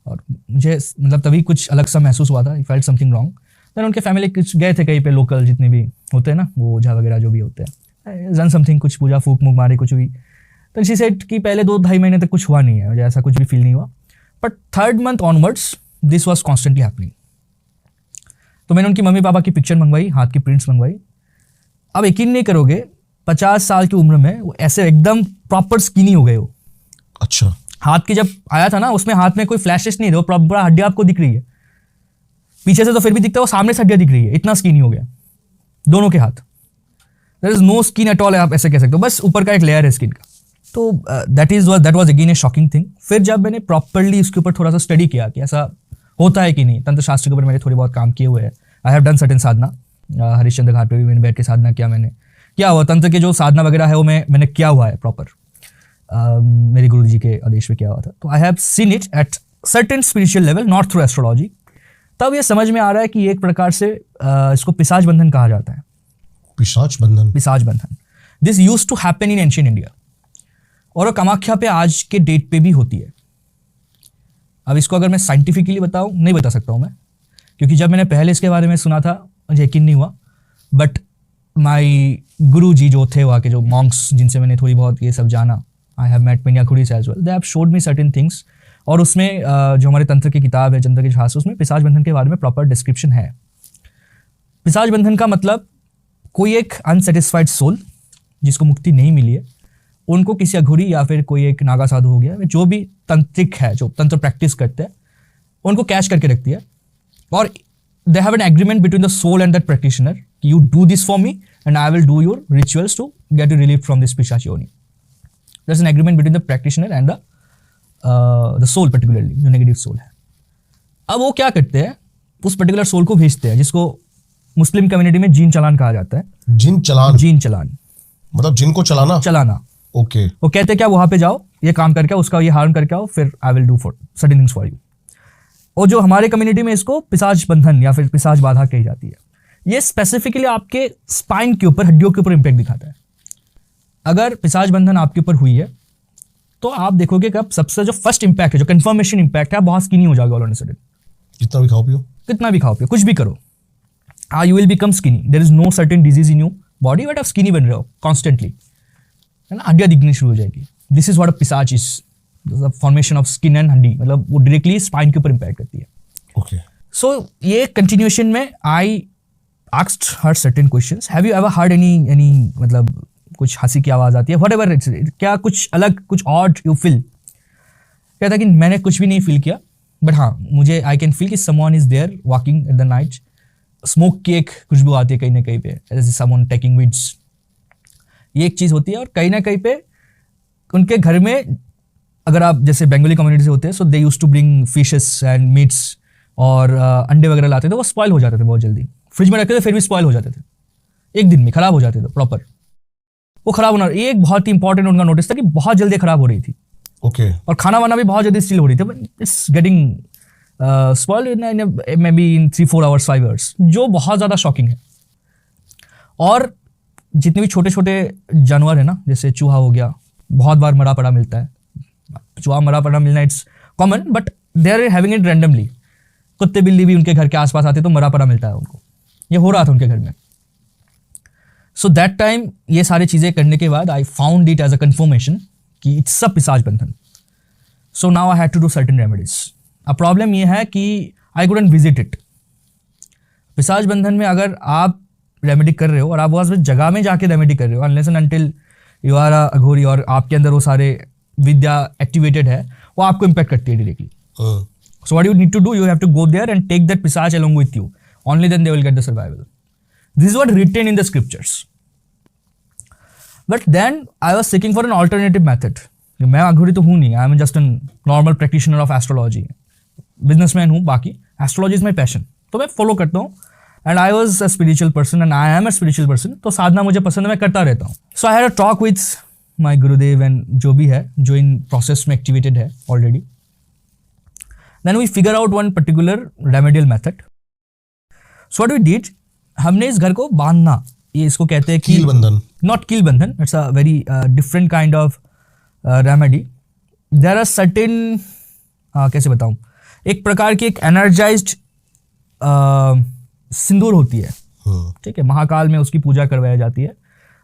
और मुझे मतलब तभी कुछ अलग सा महसूस हुआ था, I felt something wrong. Then उनके फैमिली कुछ गए थे कहीं पे, लोकल जितने भी होते हैं ना वो ओझा वगैरह जो भी होते हैं, जन समथिंग कुछ पूजा फूक मुक मारे कुछ हुई। तो शी सेड कि पहले 2-2.5 महीने तक कुछ हुआ नहीं है, मुझे ऐसा कुछ भी फील नहीं हुआ, but 3rd month onwards this was constantly happening. तो मैंने उनकी मम्मी पापा की पिक्चर मंगवाई, हाथ की प्रिंट्स मंगवाई। अब यकीन नहीं करोगे 50 साल की उम्र में वो ऐसे एकदम प्रॉपर स्किनी हो गए हो। अच्छा। हाथ की जब आया था ना उसमें हाथ में कोई फ्लैशेस नहीं थे, वो प्रॉपर हड्डियां आपको दिख रही है पीछे से, तो फिर भी दिखता है, वो सामने से हड्डियां दिख रही है, इतना स्किनी हो गया दोनों के हाथ। There is no skin at all, आप ऐसे कह सकते हो, बस ऊपर का एक लेयर है स्किन का। तो that was again A shocking thing. फिर जब मैंने प्रॉपरली उसके ऊपर थोड़ा सा स्टडी किया कि ऐसा होता है कि नहीं, तंत्र शास्त्र के ऊपर मैंने थोड़ी बहुत काम किए हुए हैं, आई हैव डन सर्टेन साधना, हरिश्चंद्र घाट पे भी मैंने बैठ के साधना किया। मैंने क्या हुआ, तंत्र के जो साधना वगैरह है वो मैंने किया हुआ है प्रॉपर, मेरे गुरु जी के आदेश पे किया हुआ था। तो आई have seen it at certain spiritual level, not through astrology. तब ये समझ में आ रहा है कि एक प्रकार से इसको पिशाच बंधन कहा जाता है। पिशाच बंधन। पिशाच बंधन, this used to happen in ancient India, और वो कामाख्या पे आज के डेट पे भी होती है। अब इसको अगर मैं साइंटिफिकली बताऊं, नहीं बता सकता हूं मैं, क्योंकि जब मैंने पहले इसके बारे में सुना था मुझे यकीन नहीं हुआ, बट माई गुरु जी जो थे वहाँ के जो मॉन्क्स जिनसे मैंने थोड़ी बहुत ये सब जाना, आई हैव मेट मेनी खुरीस as well, they have showed me certain things. और उसमें जो हमारे तंत्र की किताब है तंत्र के शास्त्र, उसमें पिशाच बंधन के बारे में प्रॉपर डिस्क्रिप्शन है। पिशाच बंधन का मतलब कोई एक अनसेटिस्फाइड सोल जिसको मुक्ति नहीं मिली है, उनको किसी अघोरी या फिर कोई एक नागा साधु हो गया, जो भी तंत्रिक है जो तंत्र प्रैक्टिस करते हैं, उनको कैच करके रखती है। और they have an agreement between the soul and that practitioner, you do this for me and I will do your rituals to get you relieve from this पिशाच योनि। There is an agreement between the practitioner and the soul, particularly जो negative soul है। अब वो क्या करते हैं, उस पर्टिकुलर सोल को भेजते हैं, जिसको मुस्लिम कम्युनिटी में जीन चलान कहा जाता है। जीन चलान? जीन चलान मतलब जिनको चलाना? चलाना। ओके। वो कहते हैं क्या, वहां पे जाओ, ये काम करके आओ, उसका ये हार्म करके आओ, फिर आई will do for certain things for you. और जो हमारे कम्युनिटी में इसको पिशाच बंधन या फिर पिशाच बाधा कही जाती है। ये स्पेसिफिकली आपके स्पाइन के ऊपर, हड्डियों के ऊपर इम्पैक्ट दिखाता है। अगर पिशाच बंधन आपके ऊपर हुई है तो आप देखोगे कि अब सबसे जो फर्स्ट इंपैक्ट है, जो कंफर्मेशन इंपैक्ट है, आप बहुत स्किनी हो जाओगे ऑल ऑन अ सडन। कितना भी खाओ पियो, कितना भी खाओ पियो, कुछ भी करो, you will become skinny. There is no certain disease in your body, but आप स्किनी बन रहे हो कॉन्स्टेंटली, है ना, हड्डियां दिखनी शुरू हो जाएगी। दिस इज व्हाट अ पिशाच is, the formation of skin and हड्डी, मतलब वो डायरेक्टली स्पाइन के ऊपर इंपैक्ट करती है। ओके। सो ये कंटिन्यूएशन में I asked her certain questions, have you ever heard any मतलब कुछ हंसी की आवाज आती है, व्हाटएवर इट्स, क्या कुछ अलग, कुछ ऑड यू फील? कहता कि मैंने कुछ भी नहीं फील किया, बट हाँ मुझे आई कैन फील कि someone is there walking at the night, smoke की एक खुशबू आती है कहीं ना कहीं पे, जैसे समवन टेकिंग विड्स, ये एक चीज़ होती है। और कहीं ना कहीं पे उनके घर में, अगर आप जैसे बंगाली कम्युनिटी से होते हैं, so they use to bring fishes and meats, और अंडे वगैरह लाते थे, वो स्पॉइल हो जाते थे बहुत जल्दी, फ्रिज में रखते थे फिर भी स्पॉइल हो जाते थे, एक दिन में खराब हो जाते थे प्रॉपर, वो खराब होना। ये एक बहुत ही इंपॉर्टेंट उनका नोटिस था कि बहुत जल्दी खराब हो रही थी। ओके। और खाना वाना भी बहुत जल्दी स्टील हो रही थी, it's getting spoiled in may be in 3-4 hours 5 hours, जो बहुत ज़्यादा शॉकिंग है। और जितने भी छोटे छोटे जानवर है ना, जैसे चूहा हो गया, बहुत बार मरा पड़ा मिलता है, चूहा मरा पड़ा मिलना it's common, but they are having it randomly. कुत्ते बिल्ली भी उनके घर के आसपास आते तो मरा पड़ा मिलता है उनको, ये हो रहा था उनके घर में। सो दैट टाइम ये सारी चीज़ें करने के बाद I found it as a confirmation कि इट्स अ पिशाच बंधन। So now I had to do certain remedies. अब प्रॉब्लम ये है कि आई कुडंट विजिट इट। पिशाच बंधन में अगर आप रेमेडी कर रहे हो और आप वो जगह में जाके रेमेडी कर रहे हो, unless and until you are a Aghori और आपके अंदर वो सारे विद्या एक्टिवेटेड है, वो आपको इम्पैक्ट करती है directly. So what you need to do, you have to go there and take that pishach along with you, only then they will get the survival. This is what written in the scriptures. But then I was seeking for an alternative method. मैं अघोरी तो हूँ नहीं, I am just an normal practitioner of astrology. Businessman हूँ, बाकी astrology is my passion, तो मैं follow करता हूँ. And I was a spiritual person and I am a spiritual person. तो साधना मुझे पसंद है, मैं करता रहता हूँ. So I had a talk with my Gurudev and जो भी है, जो इन प्रोसेस में एक्टिवेटेड है already. Then we figure out one particular remedial method. So what we did, हमने इस घर को बांधना, ये इसको कहते हैं कील बंधन. नॉट कील बंधन, it's a very different kind of remedy. There are certain, कैसे बताऊं, एक प्रकार की एक एनर्जाइज्ड सिंदूर होती है. ठीक है, महाकाल में उसकी पूजा करवाई जाती है.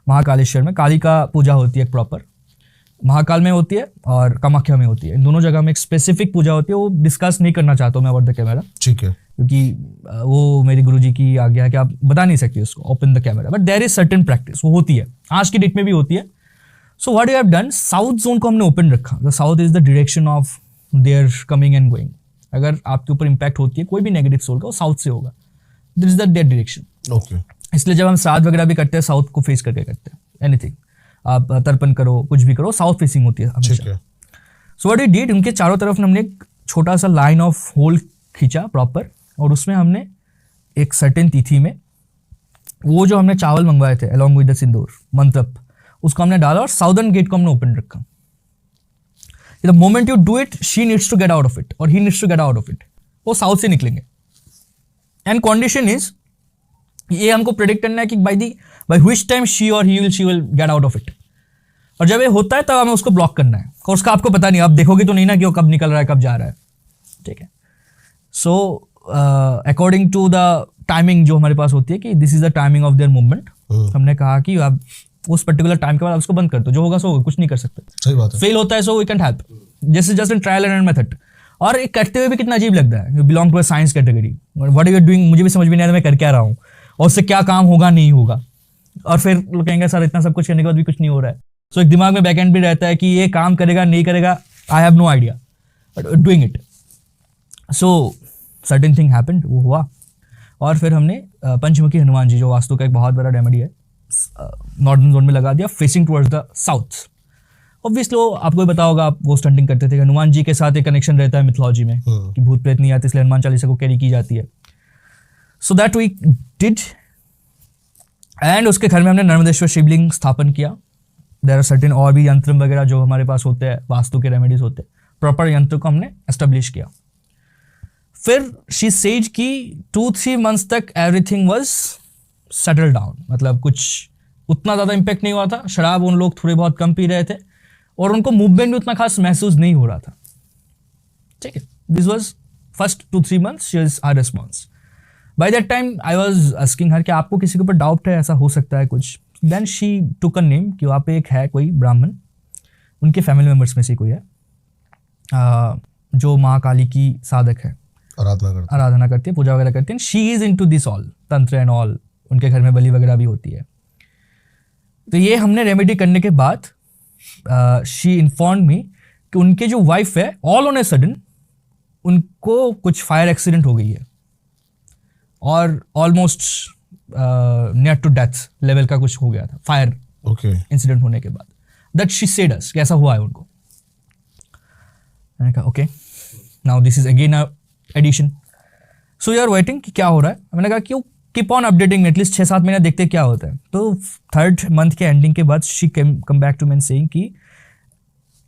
महाकालेश्वर में काली का पूजा होती है प्रॉपर. महाकाल में होती है और कामाख्या में होती है. इन दोनों जगह में एक स्पेसिफिक पूजा होती है, वो डिस्कस नहीं करना चाहता हूँ मैं ओवर द कैमरा. ठीक है. क्योंकि वो मेरी गुरुजी की आज्ञा है कि आप बता नहीं सकते उसको open the camera. But there is certain practice, वो होती है, आज की डेट में भी होती है. सो what you have done, south zone को हमने ओपन रखा. The south is the direction of their coming and going. अगर आपके ऊपर इंपैक्ट होती है कोई भी नेगेटिव सोल का, वो साउथ से होगा. This is the their direction. Okay. इसलिए जब हम श्राद्ध वगैरह भी करते हैं, साउथ को फेस करके करते हैं. एनीथिंग आप तर्पण करो, कुछ भी करो, साउथ फेसिंग होती है हमेशा. सो व्हाट वी डिड, उनके चारों तरफ हमने एक छोटा सा लाइन ऑफ होल खींचा प्रॉपर, और उसमें हमने एक सर्टेन तिथि में वो जो हमने चावल मंगवाए थे अलॉन्ग विद द सिंदूर मंत्रप, उसको हमने डाला और साउदर्न गेट को हमने ओपन रखा. The moment you do it, she needs to get out of it और he needs to get out of it. वो साउथ से निकलेंगे. एंड कंडीशन इज, ये हमको प्रेडिक्ट करना है कि by which time she will get out of it. और जब ये होता है तब हमें उसको ब्लॉक करना है. और उसका आपको पता नहीं, आप देखोगे तो नहीं ना कि वो कब निकल रहा है, कब जा रहा है. ठीक है. So according to the timing जो हमारे पास होती है कि this is the timing of their movement, हमने कहा कि आप उस पर्टिकुलर टाइम के बाद उसको बंद कर दो. जो होगा सो होगा, कुछ नहीं कर सकते. सही बात है. फेल होता है so we can't help. This is just an trial and method. और एक करते हुए भी कितना अजीब लगता है. You belong to a science category, what are you doing, मुझे भी समझ में नहीं आता मैं कर क्या रहा हूँ और उससे क्या काम होगा नहीं होगा. और फिर लोग कहेंगे सर इतना सब कुछ करने के बाद भी कुछ नहीं हो रहा है. सो एक दिमाग में बैकएंड भी रहता है कि ये काम करेगा नहीं करेगा, I have no idea, but doing it. So certain thing happened, वो हुआ. और फिर हमने पंचमुखी हनुमान जी, जो वास्तु का एक बहुत बड़ा रेमेडी है, नॉर्दर्न जोन में लगा दिया, facing towards the south. Obviously आपको भी पता होगा, आप वो स्टंटिंग करते थे. हनुमान जी के साथ एक कनेक्शन रहता है मिथोलॉजी में कि भूत प्रेत नहीं आते, इसलिए हनुमान चालीसा को कैरी की जाती है. So that we did. And उसके घर में हमने नर्मदेश्वर शिवलिंग स्थापन किया. देयर आर सर्टेन और भी यंत्र वगैरह जो हमारे पास होते हैं, वास्तु के रेमेडीज होते हैं. प्रॉपर यंत्र को हमने एस्टेब्लिश किया. फिर शी सेज कि 2-3 months तक एवरीथिंग वाज सेटल डाउन. मतलब कुछ उतना ज़्यादा इम्पैक्ट नहीं हुआ था. शराब उन लोग थोड़े बहुत कम पी रहे थे और उनको मूवमेंट भी उतना खास महसूस नहीं हो रहा था. ठीक है. This was first 2-3 months she is are response. By that time I was asking her कि आपको किसी के ऊपर डाउट है, ऐसा हो सकता है कुछ. Then she took a name कि वहाँ पे एक है कोई ब्राह्मण, उनके फैमिली मेम्बर्स में से कोई है जो माँ काली की साधक है, आराधना करती है, पूजा वगैरह करती है. She is into this all, तंत्र एंड ऑल. उनके घर में बलि वगैरह भी होती है. तो ये हमने रेमेडी करने के बाद शी इन्फॉर्म मी कि उनके जो वाइफ है, ऑल ऑन ए सडन उनको कुछ फायर एक्सीडेंट हो गई है और almost near to death level का कुछ हो गया था फायर इंसिडेंट होने के बाद. दैट शी सेड अस, कैसा हुआ है उनको. मैंने कहा okay, now this is again a addition. So you are waiting कि क्या हो रहा है. मैंने कहा कि कीप ऑन अपडेटिंग, एटलीस्ट 6-7 महीने देखते क्या होता है. तो 3rd month के एंडिंग के बाद she come back to me and saying कि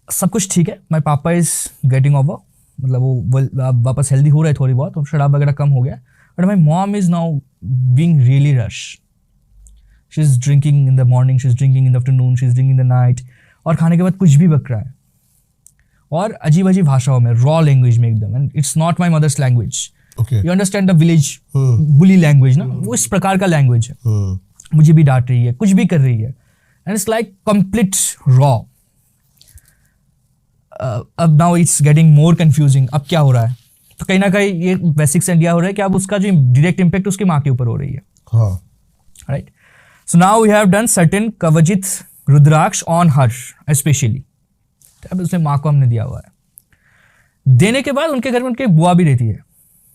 सब कुछ ठीक है, माई पापा इज गेटिंग ओवर, मतलब वो वापस हेल्दी हो रहे थोड़ी बहुत, शराब वगैरह कम हो गया. But my mom is now being really rush. She is drinking in the morning, she is drinking in the afternoon, she is drinking in the night. और खाने के बाद कुछ भी बक रहा है और अजीब अजीब भाषाओं में, रॉ लैंग्वेज में एकदम. And it's not my mother's language. You understand the village bully language ना, वो इस प्रकार का लैंग्वेज है. मुझे भी डांट रही है, कुछ भी कर रही है. And it's like complete raw. अब now it's getting more confusing. अब क्या हो रहा है, तो कहीं ना कहीं ये बेसिक्स इंडिया हो रहा है कि अब उसका जो डायरेक्ट इम्पैक्ट उसकी माँ के ऊपर हो रही है. Right. So now we have done certain kavachit rudraksha on her specially. अब उसने माँ को हमने दिया हुआ है. देने के बाद उनके घर में उनकी बुआ भी रहती है,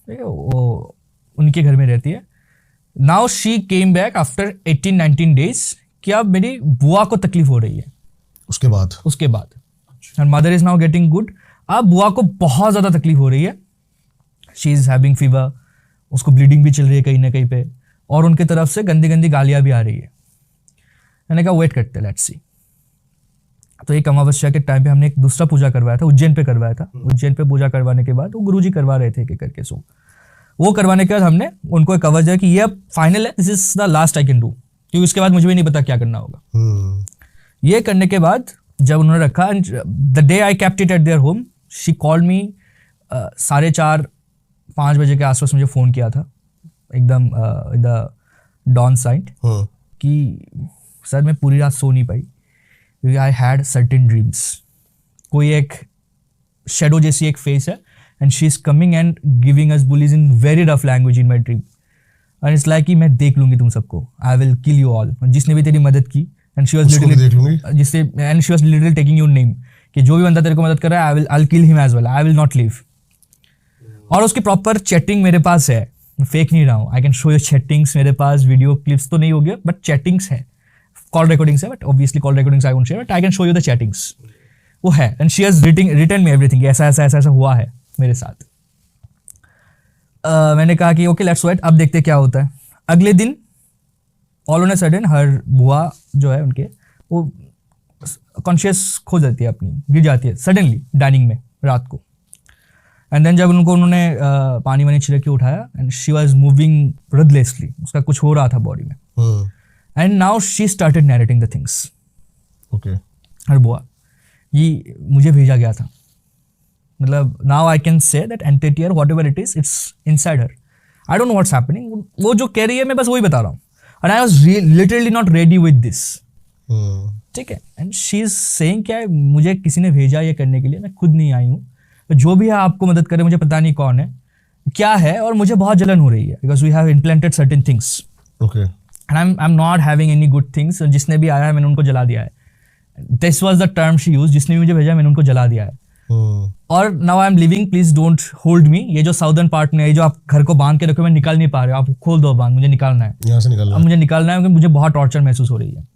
वो उनके घर में रहती है. Now she came back after 18-19 days कि अब मेरी बुआ को तकलीफ हो रही है उसके बाद and mother is now getting good. अब बुआ को बहुत ज़्यादा तकलीफ हो रही है, शी इज़ हैविंग फीवर, उसको ब्लीडिंग भी चल रही है कहीं ना कहीं पे, और उनकी तरफ से गंदी गंदी गालियाँ भी आ रही है। मैंने कहा वेट करते, लेट्स सी। तो एक अमावस्या के टाइम पे हमने एक दूसरा पूजा करवाया था, उज्जैन पे करवाया था। उज्जैन पे पूजा करवाने के बाद वो गुरुजी करवा रहे थे एक करके, सो वो करवाने के बाद हमने उनको एक कवर दिया कि ये अब फाइनल है, this is the last I can do, क्योंकि उसके बाद मुझे भी नहीं पता क्या करना होगा। ये करने के बाद जब उन्होंने रखा, the day I kept it at their home, she called me 4:30-5 बजे के आसपास मुझे फ़ोन किया था, एकदम इन द डॉन साइड, कि सर मैं पूरी रात सो नहीं पाई क्योंकि आई हैड सर्टेन ड्रीम्स। कोई एक शेडो जैसी एक फेस है and she is coming and giving us bullies in very rough language in my dream, and it's like कि मैं देख लूँगी तुम सबको, आई विल किल यू ऑल। जिसने भी तेरी मदद की, and she was literally taking your name, कि जो भी बंदा तेरे को मदद कर रहा है, I will kill him as well, I will not live. और उसकी प्रॉपर चैटिंग मेरे पास है, फेक नहीं रहा हूँ, I can show you chattings मेरे पास, वीडियो क्लिप्स तो नहीं हो गया बट चैटिंग्स है, कॉल रिकॉर्डिंग्स है, but obviously call recordings I won't share, but I can show you the chattings, वो है। And she has written me everything, ऐसा हुआ है मेरे साथ। मैंने कहा कि ओके लेट्स वेट, अब देखते क्या होता है। अगले दिन ऑल ऑन अ सडन हर बुआ जो है उनके, वो कॉन्शियस खो जाती है अपनी, गिर जाती है सडनली डाइनिंग में रात को। एंड देन जब उन्होंने पानी वानी छिड़क के उठाया, and she was moving breathlessly, उसका कुछ हो रहा था बॉडी में। And now she started narrating the things. Okay, her bua, ये मुझे भेजा गया था, मतलब now I can say that entity और whatever it is, it's inside her, I don't know what's happening. वो जो कह रही है मैं बस वही बता रहा हूँ, and I was literally not ready with this, ठीक है। एंड शी इज सेइंग क्या, मुझे किसी ने भेजा ये करने के लिए, मैं खुद नहीं आई हूँ, जो भी है आपको मदद करे, मुझे पता नहीं कौन है क्या है, और मुझे बहुत जलन हो रही है because we have implanted certain things, okay, and I am not having any good things. जिसने भी आया है मैंने उनको जला दिया है, this was the term she use, जिसने भी मुझे भेजा मैंने उनको जला दिया है। और now I am living, please don't hold me, ये जो साउदर्न पार्ट में है, जो आप घर को बांध के रखो, मैं निकाल नहीं पा रहे हो, आप खोल दो बांध, मुझे निकालना है, यहाँ से निकालना अब मुझे निकालना है, क्योंकि मुझे बहुत टॉर्चर महसूस हो रही है।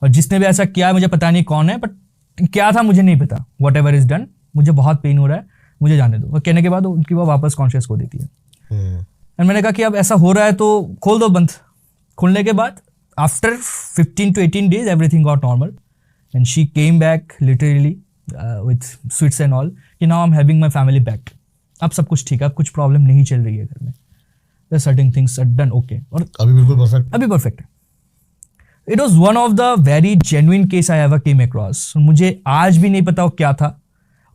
और जिसने भी ऐसा किया मुझे पता नहीं कौन है, बट क्या था मुझे नहीं पता, वॉट एवर इज डन, मुझे बहुत पेन हो रहा है, मुझे जाने दो। और कहने के बाद उनकी वो वापस कॉन्शियस हो देती है। एंड मैंने कहा कि अब ऐसा हो रहा है तो खोल दो बंद। खोलने के बाद after 15 to 18 days everything got normal and she came back literally with sweets and all, कि now I'm having my family back, अब सब कुछ ठीक है, अब कुछ प्रॉब्लम नहीं चल रही है घर में, the certain things are done okay, और अभी बिल्कुल परफेक्ट, अभी परफेक्ट है। It was one of the very genuine case I ever came across। मुझे आज भी नहीं पता वो क्या था,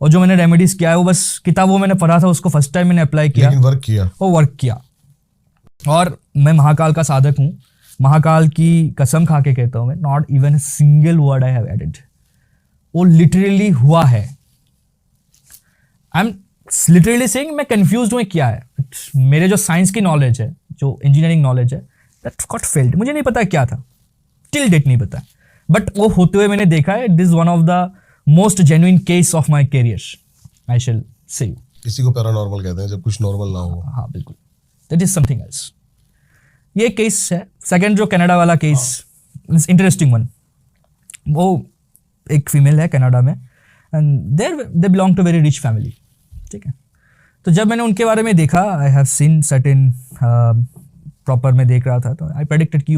और जो मैंने रेमेडीज किया है वो बस किताबों मैंने पढ़ा था, उसको फर्स्ट टाइम मैंने अप्लाई किया, लेकिन वर्क किया। और मैं महाकाल का साधक हूँ, महाकाल की कसम खा के कहता हूँ मैं, not even single word I have added, वो लिटरली हुआ है। आई एम लिटरली सेइंग, मैं कंफ्यूज हूँ क्या है, मेरे जो साइंस की नॉलेज है, जो इंजीनियरिंग नॉलेज है, दैट गॉट फेल्ड, मुझे नहीं पता क्या था, टिल डेट नहीं पता, बट वो होते हुए मैंने देखा है। This one of the most genuine case of my career, I shall say you. इसी को पैरानॉर्मल कहते हैं, जब कुछ नॉर्मल ना हो। हाँ बिल्कुल, दैट इज समथिंग एल्स। ये केस है। सेकंड जो कनाडा वाला केस, इंटरेस्टिंग वन, वो एक फीमेल है कनाडा में, and they belong to very rich family, ठीक है। तो जब मैंने उनके बारे में देखा, I have seen certain, proper मैं देख रहा था, तो आई प्रेडिक्टेड कि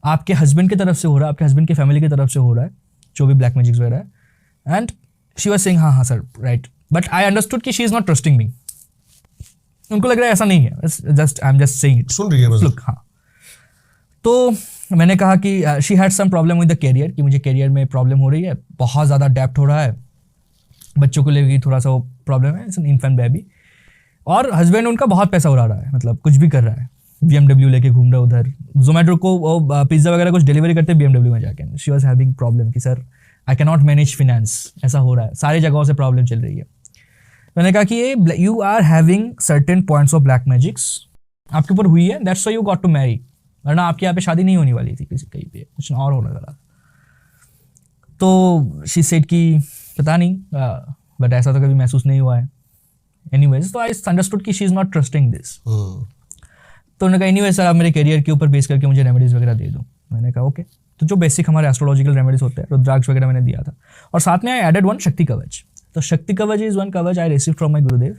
आपके हस्बैंड की तरफ से हो रहा है, आपके हस्बैंड की फैमिली की तरफ से हो रहा है, जो भी ब्लैक मैजिक्स वगैरह है। एंड शी वाज सेइंग हाँ sir right, but I understood कि she is not trusting me, उनको लग रहा है ऐसा नहीं है, just I am just saying it, सुन रही है बस। लुक, हाँ। तो मैंने कहा कि she had some problem with the career, कि मुझे कैरियर में प्रॉब्लम हो रही है, बहुत ज़्यादा डेप्थ हो रहा है, बच्चों को लेकर थोड़ा सा वो प्रॉब्लम है, इन्फेंट बेबी, और हस्बैंड उनका बहुत पैसा उड़ा रहा है, मतलब कुछ भी कर रहा है, BMW लेके घूम रहा है उधर, जोमेटो को पिज्ज़ा वगैरह कुछ डिलीवरी करते हैं BMW में जाके। शी वॉज हैविंग प्रॉब्लम कि sir I can not manage finance, ऐसा हो रहा है, सारी जगहों से प्रॉब्लम चल रही है। मैंने कहा कि ये you are having certain points of black magics आपके ऊपर हुई है, that's why you got to marry, वरना आपके यहाँ पे शादी नहीं होने वाली थी, किसी कहीं पे कुछ और होने वाला। तो शी सेड कि पता नहीं, बट ऐसा तो कभी महसूस नहीं हुआ है। एनीवेज, तो आई अंडरस्टूड कि she is not trusting this. तो उन्होंने कहा एनीवेज सर, आप मेरे करियर के ऊपर बेस करके मुझे रेमेडीज वगैरह दे दो। मैंने कहा ओके। तो जो बेसिक हमारे एस्ट्रोलॉजिकल रेमेडीज होते हैं, रुद्राक्ष वगैरह मैंने दिया था, और साथ में आई एडेड वन शक्ति कवच। तो शक्ति कवच इज वन कवच आई रिसीव फ्रॉम माई गुरुदेव।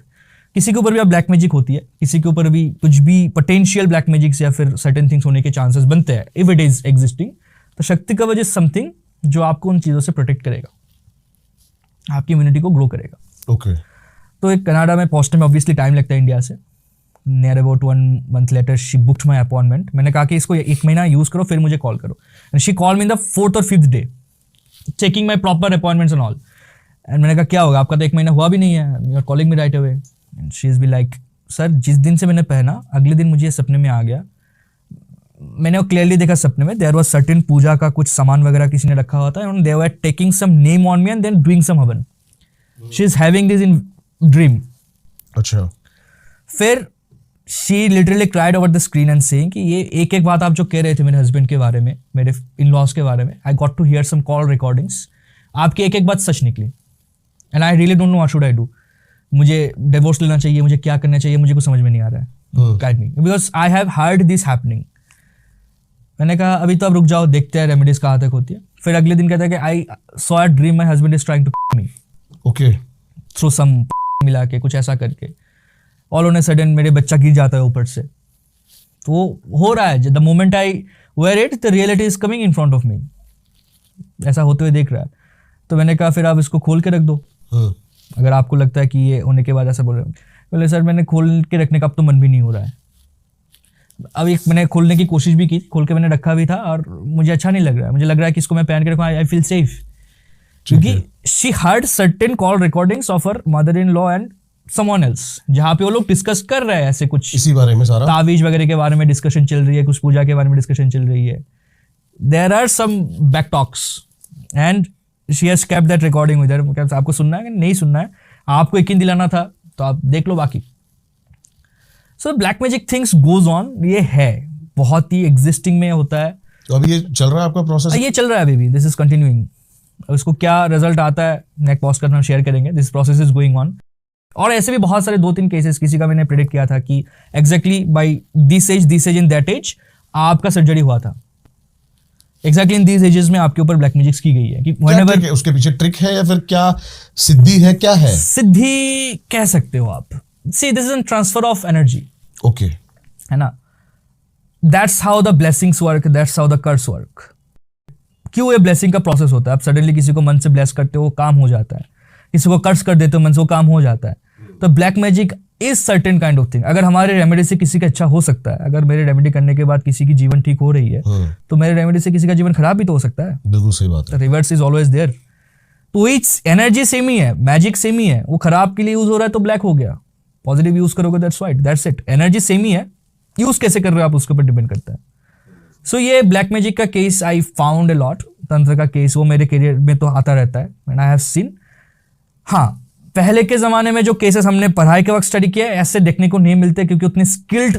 किसी के ऊपर भी आप ब्लैक मैजिक होती है, किसी के ऊपर भी कुछ भी पोटेंशियल ब्लैक मैजिक्स या फिर सर्टेन थिंग्स होने के चांसेस बनते हैं, इफ इट इज एग्जिस्टिंग, तो शक्ति कवच इज समथिंग जो आपको उन चीज़ों से प्रोटेक्ट करेगा, आपकी इम्यूनिटी को ग्रो करेगा। ओके। तो एक कनाडा में पहुंचने में ऑब्वियसली टाइम लगता है इंडिया से। Near about 1 month later she booked my appointment. मैंने कहा कि इसको 1 महीना यूज़ करो, फिर मुझे कॉल करो। And she call me in the 4th और 5th day, checking my proper appointments and all. And मैंने कहा क्या होगा, आपका तो 1 महीना हुआ भी नहीं है, you are calling me right away. And she is be like, sir जिस दिन से मैंने पहना अगले दिन मुझे सपने में आ गया, मैंने वो क्लियरली देखा सपने में, देयर वाज सर्टेन पूजा का कुछ सामान वगैरह किसी ने रखा हुआ था, and they were taking some name on me and then doing some havan. She is having this in dream. अच्छा। फिर she literally cried over the screen and saying कि ये एक एक बात आप जो कह रहे थे मेरे हस्बैंड के बारे में, मेरे इन लॉज के बारे में, I got to hear some call recordings, आपकी एक एक बात सच निकली। And I really don't know what should I do. मुझे डिवोर्स लेना चाहिए, मुझे क्या करना चाहिए, मुझे कुछ समझ में नहीं आ रहा है, guide me, because I have heard this happening. मैंने कहा अभी तो अब रुक जाओ, देखते हैं रेमेडीज कहाँ तक होती है। फिर अगले दिन कहता है कि I saw a dream my husband is trying to me, okay, through some मिला के कुछ ऐसा करके, ऑल ऑन ए सडन मेरे बच्चा गिर जाता है ऊपर से। तो वो हो रहा है, the moment I wear it the reality is coming in front of me, ऐसा होते हुए देख रहा है। तो मैंने कहा फिर आप इसको खोल के रख दो, अगर आपको लगता है कि ये होने के बाद ऐसा बोल रहे हैं। बोले सर मैंने खोल के रखने का अब तो मन भी नहीं हो रहा है। अब एक मैंने खोलने की कोशिश भी की, खोल के मैंने रखा भी था और मुझे अच्छा नहीं लग रहा है। मुझे लग रहा है कि इसको मैं पहन के रखूँ, आई फील सेफ, क्योंकि she heard certain call recordings of her mother in law and someone else, जहाँ पे वो लोग डिस्कस कर रहे हैं ऐसे कुछ इसी बारे में, सारा तावीज वगैरह के बारे में डिस्कशन चल रही है, कुछ पूजा के बारे में डिस्कशन चल रही है। There are some back talks and she has kept that recording with her. आपको सुनना है कि नहीं सुनना है, आपको यकीन दिलाना था तो आप देख लो बाकी। So black magic things goes on, ये है बहुत ही एग्जिस्टिंग में होता है। तो अभी ये चल रहा है आपका प्रोसेस? ये चल रहा है अभी, दिस इज कंटिन्यूइंग। अब इसको क्या रिजल्ट आता है नेक्स्ट पॉस्ट करना शेयर करेंगे, this process is going on. और ऐसे भी बहुत सारे 2-3 केसेस, किसी का मैंने प्रेडिक्ट किया था कि exactly by this age in that age आपका सर्जरी हुआ था, एग्जैक्टली इन दीज एजेस में आपके ऊपर ब्लैक मैजिक्स की गई है। कि whenever, उसके पीछे ट्रिक है या फिर क्या सिद्धि है, क्या है? सिद्धि कह सकते हो आप। See this is an transfer of energy, okay, है ना। That's how the blessings work, that's how the curse work. क्यों ये ब्लेसिंग का प्रोसेस होता है? आप सडनली किसी को मन से ब्लेस करते हो, काम हो जाता है, किसी को कर्स कर देते हो मन से, वो काम हो जाता है। तो black magic is certain kind of thing. अगर हमारे रेमेडी से किसी का अच्छा हो सकता है, अगर मेरे रेमेडी करने के बाद किसी की जीवन ठीक हो रही है, तो मेरे रेमेडी से किसी का जीवन खराब भी तो हो सकता है। बिल्कुल सही बात है। Reverse is always there. तो इट्स एनर्जी सेम ही है, मैजिक सेम ही है। वो खराब के लिए यूज हो रहा है तो ब्लैक हो गया, पॉजिटिव यूज करोगे that's white, that's it. Energy same ही है, यूज कैसे कर रहे हो आप उसके ऊपर डिपेंड करता है। सो ये ब्लैक मैजिक का case I found a lot, तंत्र का केस वो मेरे करियर में तो आता रहता है एंड आई हैव सीन। हाँ, पहले के ज़माने में जो केसेस हमने पढ़ाई के वक्त स्टडी किया ऐसे देखने को नहीं मिलते, क्योंकि उतने स्किल्ड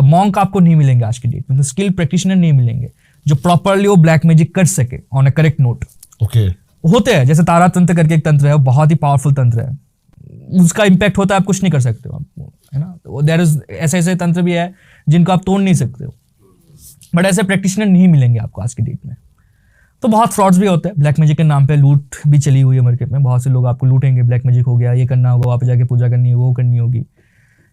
मॉन्क आपको नहीं मिलेंगे आज की डेट में, स्किल्ड प्रैक्टिशनर नहीं मिलेंगे जो प्रॉपरली वो ब्लैक मैजिक कर सके on a correct note. Okay, होते हैं, जैसे तारा तंत्र करके एक तंत्र है, वो बहुत ही पावरफुल तंत्र है, उसका इम्पैक्ट होता है, आप कुछ नहीं कर सकते हो आप, है ना। तो देयर इज ऐसे ऐसे तंत्र भी है जिनको आप तोड़ नहीं सकते हो, बट ऐसे प्रैक्टिशनर नहीं मिलेंगे आपको आज की डेट में। तो बहुत फ्रॉड्स भी होते हैं ब्लैक मैजिक के नाम पे, लूट भी चली हुई है मार्केट में। बहुत से लोग आपको लूटेंगे, ब्लैक मैजिक हो गया, ये करना होगा, वहाँ पे जाके पूजा करनी होगी, वो करनी होगी,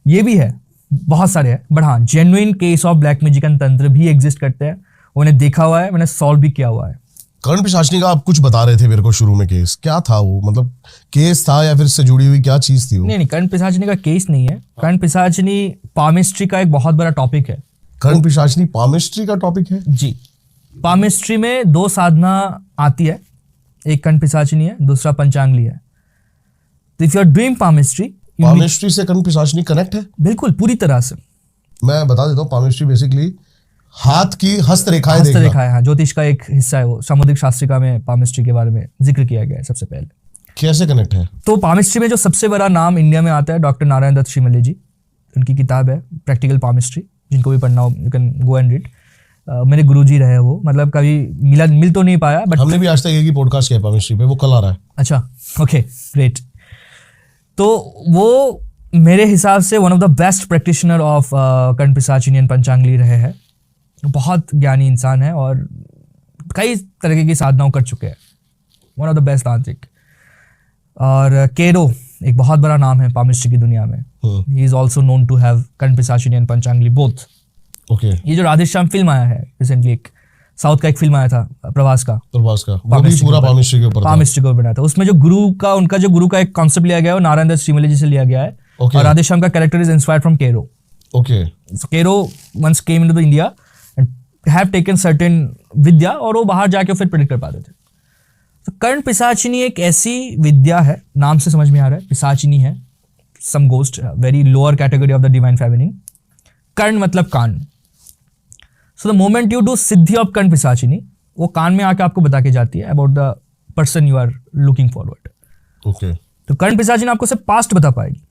ये भी है, बहुत सारे हैं। बट हाँ, genuine case of black magic and तंत्र भी एग्जिस्ट करते हैं, उन्हें देखा हुआ है, मैंने सॉल्व भी किया हुआ है। कर्ण पिशाचनी का आप कुछ बता रहे थे मेरे को शुरू में, केस क्या था वो? मतलब केस था या फिर इससे जुड़ी हुई क्या चीज थी वो? नहीं, कर्ण पिशाचनी का केस नहीं है। कर्ण पिशाचनी पामिस्ट्री का एक बहुत बड़ा टॉपिक है। कर्ण पिशाचनी पामिस्ट्री का टॉपिक है जी। पामिस्ट्री में 2 साधना आती है, एक कर्ण पिशाचनी है, दूसरा पंचांगली है। तो if you are doing palmistry से कर्ण पिशाचनी कनेक्ट है? बिल्कुल, पूरी तरह से। मैं बता देता हूँ, पामिस्ट्री बेसिकली हाथ की हस्तरेखाएं देखना। हस्तरेखाएं, हाँ, ज्योतिष का एक हिस्सा है वो। सामुद्रिक शास्त्रिका में पामिस्ट्री के बारे में जिक्र किया गया है सबसे पहले। कैसे कनेक्ट है? तो पामिस्ट्री में जो सबसे बड़ा नाम इंडिया में आता है, डॉक्टर नारायण दत्त श्रीमल्ली जी, उनकी किताब है प्रैक्टिकल पामिस्ट्री, जिनको भी पढ़ना हो you can go and read. मेरे गुरुजी रहे वो, मतलब कभी मिल तो नहीं पाया, बट हमने भी आज तक एक ही पॉडकास्ट किया पामिस्ट्री पे, वो कल आ रहा है। अच्छा, ओके, ग्रेट। तो वो मेरे हिसाब से one of the best practitioner of Karna Pishachini and Panchangali रहे हैं। बहुत ज्ञानी इंसान है और कई तरह की साधनाओं कर चुके हैं, वन ऑफ द बेस्ट तांत्रिक। और केरो एक बहुत बड़ा नाम है पामिस्ट्री की दुनिया में। He is also known to have Karna Pishachini and पंचांगली both. Okay. ये जो राधेश्याम फिल्म आया है रिसेंटली, एक साउथ का एक फिल्म आया था प्रभास का, वो भी पूरा पामिस्ट्री के ऊपर था। पामिस्ट्री के ऊपर बना था। उसमें जो उनका जो गुरु का एक कॉन्सेप्ट लिया गया है वो नारायण दत्त श्रीमली जी से लिया गया है। Okay. और राधेश्याम का character is inspired from Cheiro. Okay. Cheiro once came into the India and have taken certain vidya, और वो बाहर जाके फिर प्रेडिक्ट कर पाते थे। तो कर्ण पिशाचिनी एक ऐसी विद्या है, नाम से समझ में आ रहा है, पिशाचिनी है, some ghost, very lower category of the divine feminine. कर्ण मतलब कान। So the moment you do siddhi of Karna Pishachini, वो कान में आके आपको बता के जाती है about the person you are looking forward. Okay. तो कर्ण पिशाचिनी आपको सिर्फ पास्ट बता पाएगी,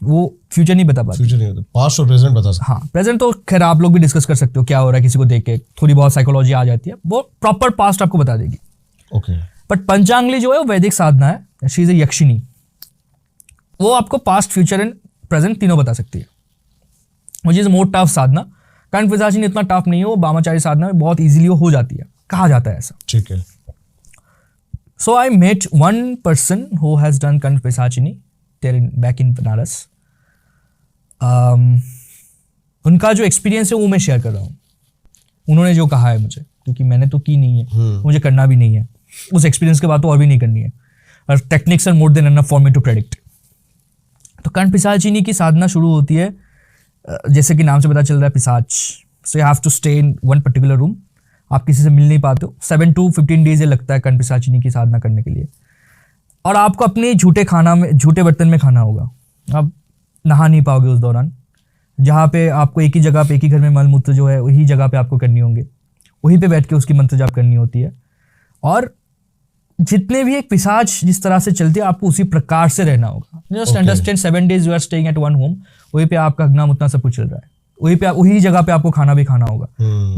वो फ्यूचर नहीं बता पाती। फ्यूचर नहीं होता, पास्ट और प्रेजेंट बता सकते। हाँ, प्रेजेंट तो खैर आप लोग भी डिस्कस कर सकते हो क्या हो रहा है, किसी को देख के थोड़ी बहुत साइकोलॉजी आ जाती है, वो प्रॉपर पास्ट आपको बता देगी। ओके। बट पंचांगली जो है वो वैदिक साधना है, शी इज ए यक्षिनी, वो आपको पास्ट फ्यूचर एंड प्रेजेंट तीनों बता सकती है, विच इज मोर टफ साधना। कर्ण पिशाचिनी इतना टफ नहीं है, वो वामाचारी साधना में बहुत इजीली हो जाती है, कहा जाता है ऐसा। ठीक है। So I met one person who has done Karna Pishachini back इन बनारस। उनका जो एक्सपीरियंस है वो मैं शेयर कर रहा हूँ। उन्होंने जो कहा है मुझे, क्योंकि मैंने तो की नहीं है, मुझे करना भी नहीं है, उस एक्सपीरियंस के बाद तो और भी नहीं करनी है, और techniques are more than enough for me to predict. तो कर्ण पिशाचिनी की साधना शुरू होती है, जैसे कि नाम से पता चल रहा है, पिशाच। So you have to stay in one particular room, आप किसी से मिल नहीं पाते हो। 7 to 15 डेज ये लगता है कर्ण पिशाचिनी की साधना करने के लिए। और आपको अपने झूठे बर्तन में खाना होगा, आप नहा नहीं पाओगे उस दौरान। जहाँ पे आपको एक ही जगह पे, एक ही घर में मलमूत्र जो है वही जगह पे आपको करनी होंगे, वहीं पे बैठ के उसकी मंत्र जाप करनी होती है। और जितने भी एक पिशाच जिस तरह से चलती है, आपको उसी प्रकार से रहना होगा। Just understand 7 days you are staying at one home, वहीं पे आपका हगना मुतना सब कुछ चल रहा है, वहीं पे वही जगह पे आपको खाना भी खाना होगा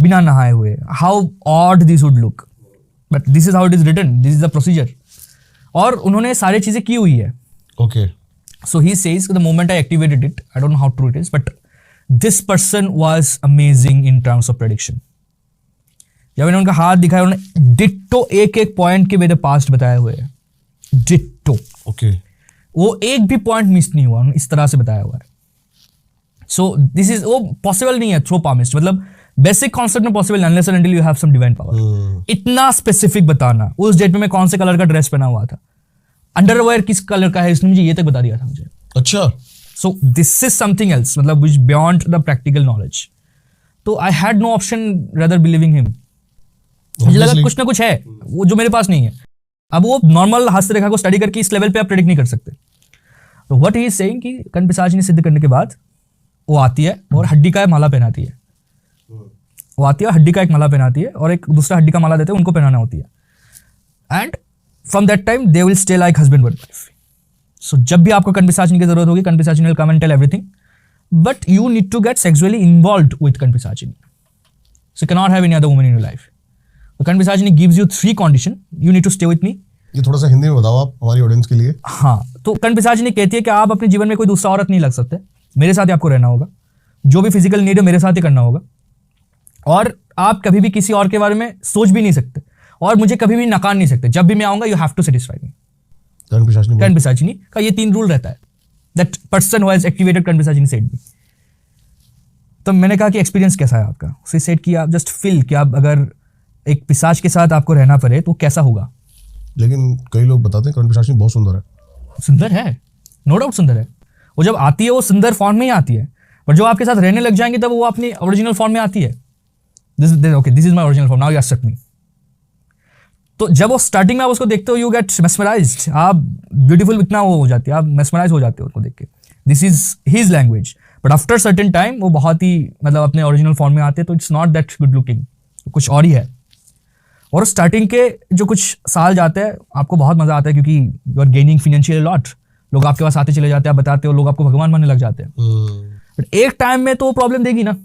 बिना नहाए हुए। How odd this would look, but this is how it is written, this is the procedure. और उन्होंने सारी चीजें की हुई है। Okay. So he says the moment I activated it, I don't know how true it is, but this person was amazing in terms of prediction. जब मैंने उनका हाथ दिखाया, उन्होंने डिट्टो एक पॉइंट के मेरे पास्ट बताए हुए हैं, डिट्टो। ओके। वो एक भी पॉइंट मिस नहीं हुआ, उन्होंने इस तरह से बताया हुआ है। सो दिस इज, वो पॉसिबल नहीं है थ्रू पामिस्ट, मतलब बेसिक कॉन्सेप्ट में possible unless and until you have some divine power. इतना स्पेसिफिक बताना, उस डेट में मैं कौन से कलर का ड्रेस पहना हुआ था, अंडरवेयर किस कलर का है, इसने मुझे ये तक बता दिया था मुझे। अच्छा। So this is something else, मतलब which beyond the practical knowledge. तो I had no option rather believing him. मुझे लगा कुछ ना कुछ है वो जो मेरे पास नहीं है। अब वो नॉर्मल हस्तरेखा को स्टडी करके इस लेवल पे आप प्रेडिक्ट नहीं कर सकते। तो व्हाट ही इज सेइंग कि कर्ण पिशाचिनी सिद्ध करने के बाद वो आती है और हड्डी का माला पहनाती है। वो आती है, हड्डी का एक माला पहनाती है और एक दूसरा हड्डी का माला देते हैं, उनको पहनाना होती है। And from that time they will stay like husband and wife. So जब भी आपको कर्ण पिशाचिनी की जरूरत होगी, Karna Pishachini will come and tell everything, but you need to get sexually involved with Karna Pishachini. So you can not have any other woman in your life. Karna Pishachini gives you 3 condition, you need to stay with me. ये थोड़ा सा हिंदी में बताओ आप हमारी audience के लिए। हाँ, तो कर्ण पिशाचिनी कहती है कि आप अपने जीवन में कोई दूसरा औरत नहीं लग सकते, मेरे साथ ही आपको रहना होगा, जो भी फिजिकल नीड है मेरे साथ ही करना होगा, और आप कभी भी किसी और के बारे में सोच भी नहीं सकते, और मुझे कभी भी नकार नहीं सकते। जब भी मैं आऊंगा you have to satisfy me. Karna Pishachini का ये 3 रूल रहता है। That person who has activated Karna Pishachini said मी। तो मैंने कहा कि एक्सपीरियंस कैसा है आपका? उसे सेड कि आप जस्ट फील कि आप अगर एक पिशाच के साथ आपको रहना पड़े तो कैसा होगा। लेकिन कई लोग बताते हैं कर्ण पिशाचिनी बहुत सुंदर है। सुंदर है, नो डाउट सुंदर है। वो जब आती है वो सुंदर फॉर्म में ही आती है, पर जो आपके साथ रहने लग जाएंगे तब वो अपनी ओरिजिनल फॉर्म में आती है। This is my original form, now you accept me. तो जब वो स्टार्टिंग में आप उसको देखते हो, यू गेट मेस्मराइज्ड, आप ब्यूटीफुल इतना वो हो जाती है, आप मेस्मराइज हो जाते हो उसको देख के। This is his language, but after certain time वो बहुत ही मतलब अपने ओरिजिनल फॉर्म में आते हैं, तो it's not that good looking, कुछ और ही है। और स्टार्टिंग के जो कुछ साल जाते हैं आपको बहुत मजा आता है, क्योंकि you are gaining financial lot, लोग आपके पास आते चले जाते हैं, आप बताते हो, लोग आपको भगवान मानने लग जाते हैं। बट एक टाइम में तो प्रॉब्लम देगी ना।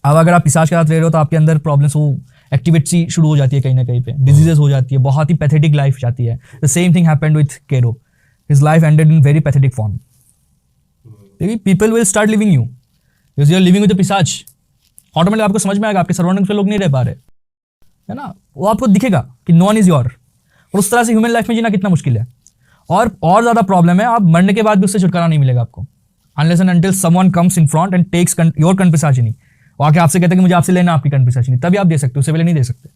अब अगर आप पिशाच के साथ रह रहे हो तो आपके अंदर प्रॉब्लम्स, वो एक्टिविटी शुरू हो जाती है कहीं ना कहीं पे, डिजीजेस हो जाती है, बहुत ही पैथेटिक लाइफ जाती है। The same thing happened with Cheiro, his life ended in very pathetic form. People will start living you because you are living with the pishach, automatic आपको समझ में आएगा आपके सराउंडिंग्स में लोग नहीं रह पा रहे, है ना, वो आपको दिखेगा कि नो वन इज योर। और उस तरह से ह्यूमन लाइफ में जीना कितना मुश्किल है। और ज़्यादा प्रॉब्लम है, आप मरने के बाद भी उससे छुटकारा नहीं मिलेगा आपको, unless and until someone comes in front and takes your Kanpishachini, और आके आपसे कहते हैं कि मुझे आपसे लेना आपकी कनपिशाचिनी, तभी आप दे सकते हो, उससे पहले नहीं दे सकते।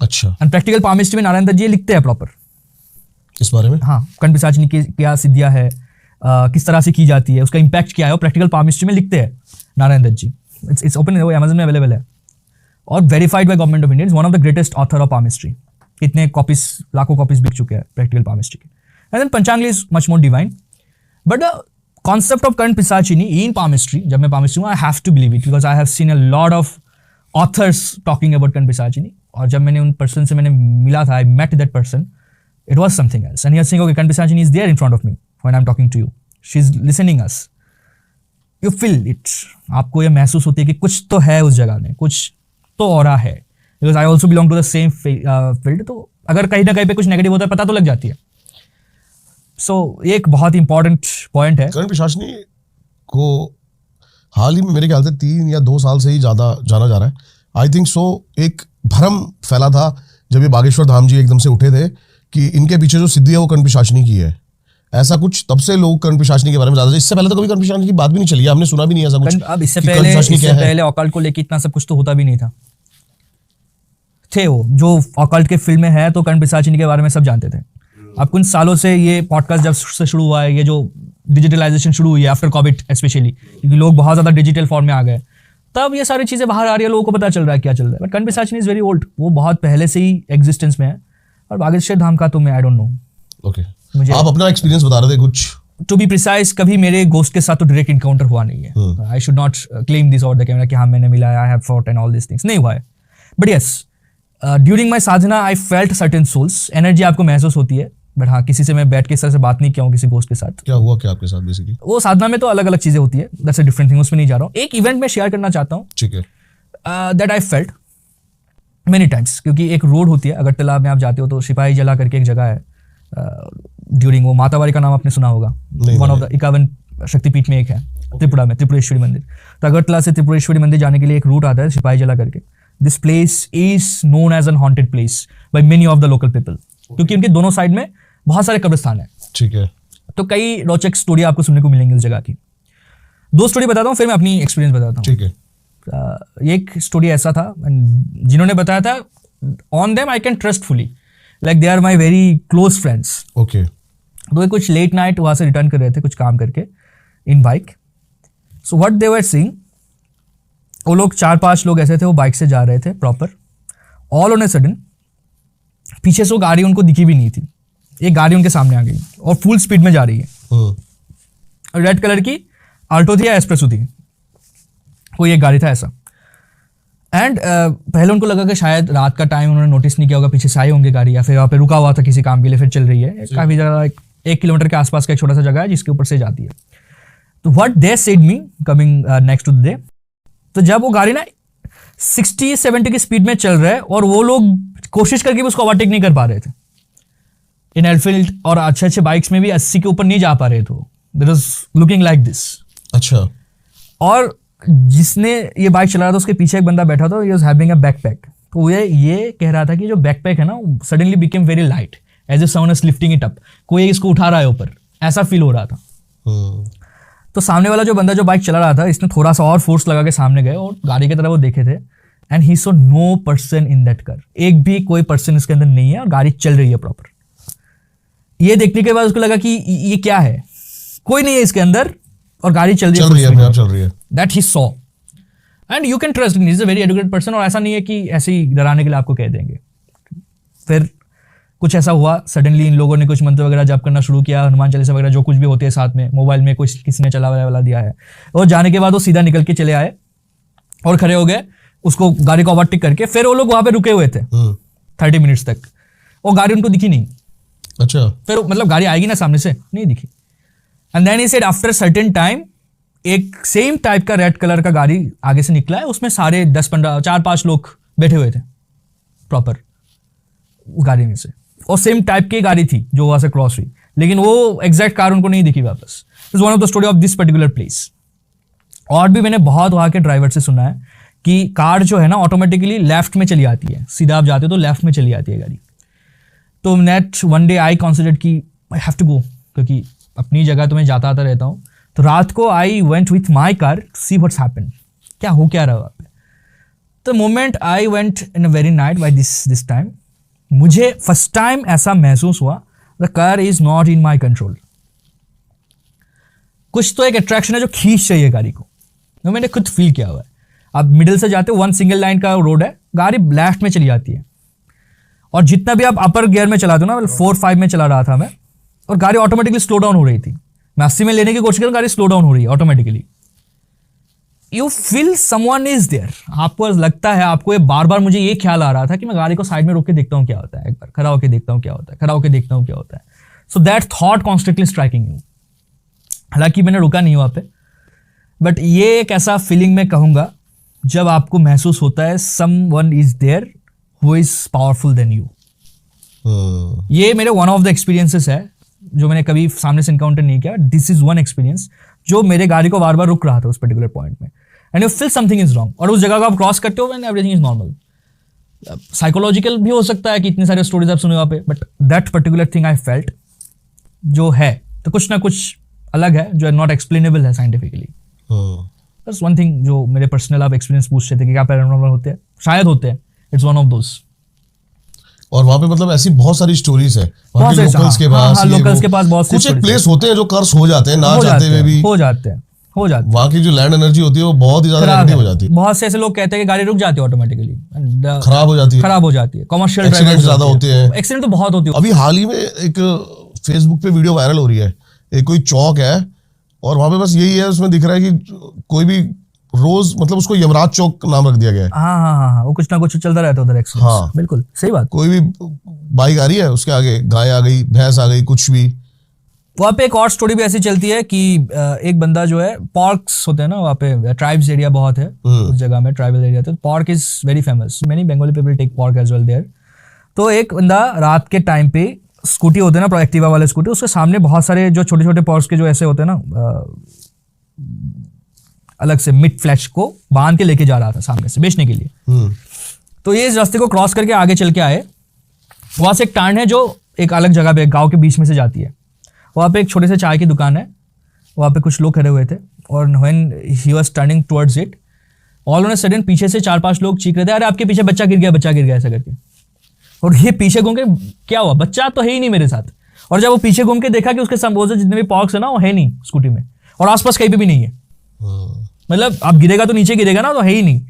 अच्छा, एंड प्रैक्टिकल पामिस्ट्री में नारायण दत्त जी लिखते हैं प्रॉपर इस बारे में। हाँ, कनपिशाचिनी की क्या सिद्धियाँ है, किस तरह से की जाती है, उसका इम्पैक्ट क्या है, वो प्रैक्टिकल पामिस्ट्री में लिखते हैं नारायण दत्त जी। इट्स ओपन, वो अमेजन में अवेलेबल है और verified by government of India. Is one of the greatest author of palmistry. कितने कॉपीज, लाखों कॉपीज बिक चुके हैं प्रैक्टिकल पामिस्ट्री के। And then Panchangali is much more divine, but the concept of Kanpishachini in palmistry, जब मैं पामिस्ट्री हूँ, I have to believe it because I have seen a lot of authors talking about Kanpishachini. और जब मैंने उन पर्सन से मैंने मिला था, I met that person, it was something else and he was saying okay Kanpishachini is there in front of me when I am talking to you, she is listening us, you feel it, आपको ये महसूस होती है कि कुछ तो है उस जगह में, कुछ तो ऑरा है, because I also belong to the same field. तो अगर कहीं ना कहीं पे कुछ नेगेटिव होता है पता तो लग जाती है। सो ये एक बहुत इंपॉर्टेंट पॉइंट है। कनपिशाचिनी को हाल ही में मेरे ख्याल से 3 या 2 साल से ही ज़्यादा जाना जा रहा है, आई थिंक सो। एक भ्रम फैला था जब ये बागेश्वर धाम जी एकदम से उठे थे कि इनके पीछे जो सिद्धि है वो कनपिशाचिनी की है, ऐसा कुछ। तब से लोग कनपिशाचिनी के बारे में ज्यादा, इससे पहले तो कभी कनपिशाचिनी की बात भी नहीं चली है, हमने सुना भी नहीं ऐसा कुछ। अब इससे पहले ऑकल्ट को लेके इतना सब कुछ तो होता भी नहीं था। थे वो जो ऑकल्ट के फील्ड में है तो कनपिशाचिनी के बारे में सब जानते थे। अब कुछ सालों से ये पॉडकास्ट जब से शुरू हुआ है, ये जो डिजिटलाइजेशन शुरू हुई है आफ्टर कोविड स्पेशली, क्योंकि लोग बहुत ज्यादा डिजिटल फॉर्म में आ गए, तब ये सारी चीजें बाहर आ रही है, लोगों को पता चल रहा है क्या चल रहा है। बट कनपिशाचिनी इज वेरी ओल्ड, वो बहुत पहले से ही एग्जिस्टेंस में है। और बागेश्वर धाम का तो मैं आई डोंट नो। ओके, आप अपना एक्सपीरियंस बता रहे थे कुछ। टू बी प्रिसाइज, कभी मेरे गोस्ट के साथ तो डायरेक्ट इनकाउंटर हुआ नहीं है। I should not claim this over the camera कि हाँ मैंने मिला, I have fought and all this things, नहीं हुआ है। But yes, during my sadhana I felt certain souls, energy आपको महसूस होती है। बट हाँ, किसी से मैं बैठ के इस तरह से बात नहीं किया हूँ किसी गोस्ट के साथ। क्या हुआ क्या आपके साथ बेसिकली? वो साधना में तो अलग अलग चीजें होती है, दैट्स अ डिफरेंट थिंग, उसमें नहीं जा रहा हूँ। एक इवेंट में शेयर करना चाहता हूँ, ठीक है, that I felt many times. क्योंकि एक रोड होती है अगरतला में, आप जाते हो तो सिपाही जला करके एक जगह है, ड्यूरिंग वो मातावारी का नाम आपने सुना होगा, वन ऑफ द 51 शक्तिपीठ में एक है त्रिपुरा में, त्रिपुरेश्वरी मंदिर। तो अगरतला से त्रिपुरेश्वरी मंदिर जाने के लिए एक रूट आता है सिपाही जला करके। This place is known as an haunted place by many of the local people, क्योंकि उनके दोनों साइड में बहुत सारे कब्रिस्तान है। ठीक है, तो कई रोचक स्टोरी आपको सुनने को मिलेंगी उस जगह की। 2 स्टोरी बताता हूँ, फिर मैं अपनी एक्सपीरियंस बताता हूँ। ठीक है। एक स्टोरी ऐसा था, जिन्होंने बताया था, on them I can trust fully, like they are my very close friends. Okay. तो ये कुछ लेट नाइट वहाँ से रिटर्न कर रहे थे कुछ काम करके in bike. So what they were seeing, वो लोग 4-5 लोग ऐसे थे, वो बाइक से जा रहे थे proper. All on a sudden पीछे से वो गाड़ी उनको दिखी भी नहीं थी, एक गाड़ी उनके सामने आ गई और फुल स्पीड में जा रही है। रेड कलर की आल्टो थी या एस्प्रेसो थी, कोई एक गाड़ी था ऐसा। एंड पहले उनको लगा कि शायद रात का टाइम, उन्होंने नोटिस नहीं किया होगा, पीछे से आई होंगी गाड़ी, या फिर वहाँ पे रुका हुआ था किसी काम के लिए, फिर चल रही है। काफ़ी ज़्यादा 1 किलोमीटर के आसपास का एक छोटा सा जगह है जिसके ऊपर से जाती है। तो what they said me coming next to the day, तो जब वो गाड़ी ना 60-70 की स्पीड में चल रहा है और वो लोग कोशिश करके भी उसको ओवरटेक नहीं कर पा रहे थे इन एनफील्ड, और अच्छे बाइक्स में भी 80 के ऊपर नहीं जा पा रहे थे। This was looking like this. अच्छा। और जिसने ये बाइक चला रहा था उसके पीछे एक बंदा बैठा था, he was having a backpack. तो ये कह रहा था कि जो बैकपैक है ना, suddenly became very light as if someone is lifting it up, कोई इसको उठा रहा है ऊपर, ऐसा फील हो रहा था। तो सामने वाला जो बंदा जो बाइक चला रहा था, इसने थोड़ा सा और फोर्स लगा के सामने गए और गाड़ी की तरफ वो देखे थे, and he saw no person in that car, एक भी कोई पर्सन इसके अंदर नहीं है और गाड़ी चल रही है प्रॉपर। ये देखने के बाद उसको लगा कि ये क्या है, कोई नहीं है इसके अंदर और गाड़ी चल रही है, चल रही है। That he saw, and you can trust, he is a very educated person, और ऐसा नहीं है कि ऐसे ही डराने के लिए आपको कह देंगे। फिर कुछ ऐसा हुआ, सडनली इन लोगों ने कुछ मंत्र वगैरह जप करना शुरू किया, हनुमान चालीसा वगैरह जो कुछ भी होते हैं साथ में, मोबाइल में कुछ किसी ने चला वाला दिया है, और जाने के बाद वो सीधा निकल के चले आए और खड़े हो गए उसको गाड़ी को ओवरटेक करके। फिर वो लोग वहां पे रुके हुए थे 30 मिनट्स तक, और गाड़ी उनको दिखी नहीं। अच्छा। फिर मतलब गाड़ी आएगी ना सामने से, नहीं दिखी। And then he said after certain time एक सेम टाइप का रेड कलर का गाड़ी आगे से निकला है, उसमें सारे 10-15 4-5 लोग बैठे हुए थे प्रॉपर गाड़ी में से, और सेम टाइप की गाड़ी थी जो वहां से क्रॉस हुई, लेकिन वो एग्जैक्ट कार उनको नहीं दिखी वापस। Is one of the story of this particular place. और भी मैंने बहुत वहाँ के ड्राइवर से सुना है कि कार जो है ना ऑटोमेटिकली लेफ्ट में चली आती है, सीधा आप जाते हो तो लेफ्ट में चली आती है गाड़ी। तो net one day I considered कि आई हैव टू गो, क्योंकि अपनी जगह तो मैं जाता आता रहता हूँ। तो रात को I went with my car see what's happen, क्या हो क्या रहा वहाँ पे। The moment I went in a very night by this time, मुझे फर्स्ट टाइम ऐसा महसूस हुआ the car is not in my control. कुछ तो एक अट्रैक्शन है जो खींच रही है गाड़ी को, तो मैंने खुद फील किया हुआ है। आप मिडिल से जाते हो, वन सिंगल लाइन का रोड है, गाड़ी लेफ्ट में चली जाती है, और जितना भी आप अपर गियर में चलाते हो ना, 4-5 में चला रहा था मैं, और गाड़ी ऑटोमेटिकली स्लो डाउन हो रही थी। मैं 80 में लेने की कोशिश कर, गाड़ी स्लो डाउन हो रही है automatically. You feel someone is there, आपको लगता है, आपको ये बार बार मुझे ये ख्याल आ रहा था कि मैं गाड़ी को साइड में रोक के देखता हूँ क्या होता है, एक बार खड़ा होकर देखता हूँ क्या होता है, खड़ा होकर देखता हूँ क्या होता है। So that thought constantly striking you. हालांकि मैंने रुका नहीं वहाँ पे, बट ये एक ऐसा फीलिंग मैं कहूँगा जब आपको महसूस होता है someone is there who is powerful than you. ये मेरे वन ऑफ द एक्सपीरियंसेस है जो मैंने कभी सामने से इनकाउंटर नहीं किया। दिस इज वन एक्सपीरियंस जो मेरे गाड़ी को बार बार रुक रहा था उस पर्टिकुलर पॉइंट में, and you feel something is wrong, और उस जगह को आप क्रॉस करते हो and everything is normal. Psychological भी हो सकता है कि इतने सारे स्टोरीज आप सुने वहाँ पे, but that particular thing I felt जो है तो कुछ ना कुछ अलग है जो नॉट एक्सप्लेनेबल है साइंटिफिकली। बस वन थिंग जो मेरे पर्सनल आप एक्सपीरियंस पूछ रहे थे कि क्या पैरानॉर्मल होते हैं, शायद होते हैं, इट्स वन ऑफ दोस। और वहाँ पे मतलब ऐसी बहुत सारी स्टोरीज है वहाँ के लोकल्स के पास, लोकल्स के पास बहुत कुछ एक प्लेस होते हैं जो कर्स हो जाते हैं, ना चाहते हुए भी हो जाते हैं। वहाँ की जो लैंड एनर्जी होती है वो बहुत ही ज्यादा नेगेटिव हो जाती है। बहुत से ऐसे लोग कहते हैं कि गाड़ी रुक जाती है ऑटोमेटिकली, खराब हो जाती है, कमर्शियल एक्सीडेंट ज्यादा होते हैं। एक्सीडेंट तो बहुत होती है। अभी हाल ही में एक फेसबुक पे वीडियो वायरल हो रही है, एक कोई चौक है और वहाँ पे बस यही है, उसमें दिख रहा है कि कोई भी रोज, मतलब उसको यमराज चौक नाम रख दिया गया है। हाँ, वो कुछ ना कुछ चलता रहता है उधर एक्सीडेंट। हाँ, बिल्कुल सही बात। कोई भी बाइक आ रही है, उसके आगे गाय आ गई, भैंस आ गई, कुछ भी। वहाँ पे एक और स्टोरी भी ऐसी चलती है कि एक बंदा जो है, पॉर्क्स होते हैं ना वहाँ पे, ट्राइब्स एरिया बहुत है उस जगह में, ट्राइबल एरिया, तो pork is very famous, many Bengali people take pork as well there. तो एक बंदा रात के टाइम पे स्कूटी होते हैं ना, प्रोएक्टिवा वाले स्कूटी, उसके सामने बहुत सारे जो छोटे छोटे पॉर्क्स के जो ऐसे होते हैं ना, अलग से मिड फ्लैश को बांध के लेके जा रहा था सामने से बेचने के लिए। तो ये इस रास्ते को क्रॉस करके आगे चल के आए, वहाँ से एक टांड है जो एक अलग जगह पे गांव के बीच में से जाती है। वहाँ पे एक छोटे से चाय की दुकान है, वहाँ पे कुछ लोग खड़े हुए थे, और when he was turning towards it, all on a sudden पीछे से 4-5 लोग चीख रहे थे, अरे आपके पीछे बच्चा गिर गया ऐसा करके। और ये पीछे घूम के, क्या हुआ, बच्चा तो है ही नहीं मेरे साथ। और जब वो पीछे घूम के देखा कि उसके संबोध जितने भी पॉर्क्स है ना, वो है नहीं स्कूटी में, और आसपास कहीं पे भी नहीं है। मतलब आप गिरेगा तो नीचे गिरेगा ना, तो है ही नहीं।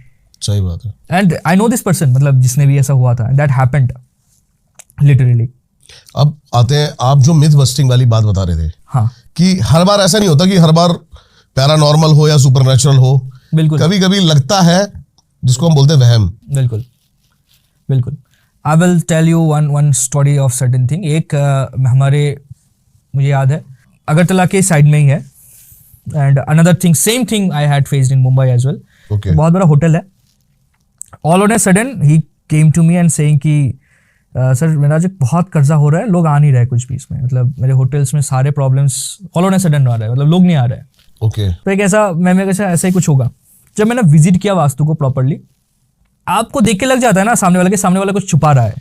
सही बात है। And I know this person, मतलब जिसने भी ऐसा हुआ था, दैट हैपेंड लिटरली। अब आते हैं, आप जो मिथ बस्टिंग वाली बात बता रहे थे, हाँ, कि हर बार ऐसा नहीं होता कि हर बार पैरानॉर्मल हो या सुपरनैचुरल हो। बिल्कुल, कभी कभी लगता है जिसको हम बोलते हैं वहम। बिल्कुल। I will tell you one story of certain thing. एक हमारे, मुझे याद है, अगरतला के साइड में ही है, and another thing, same thing I had faced in Mumbai as well. बहुत बड़ा होटल है। ऑल ऑन ए सडन ही came to me and saying कि सर मेरा जो बहुत कर्जा हो रहा है, लोग आ नहीं रहे कुछ भी इसमें, मतलब मेरे होटल्स में सारे problems all on a sudden आ रहा है, मतलब लोग नहीं आ रहे हैं। तो एक ऐसा, मैं ऐसा ही कुछ होगा। जब मैंने विजिट किया वास्तु को प्रॉपरली, आपको देख के लग जाता है ना सामने वाला कुछ छुपा रहा है,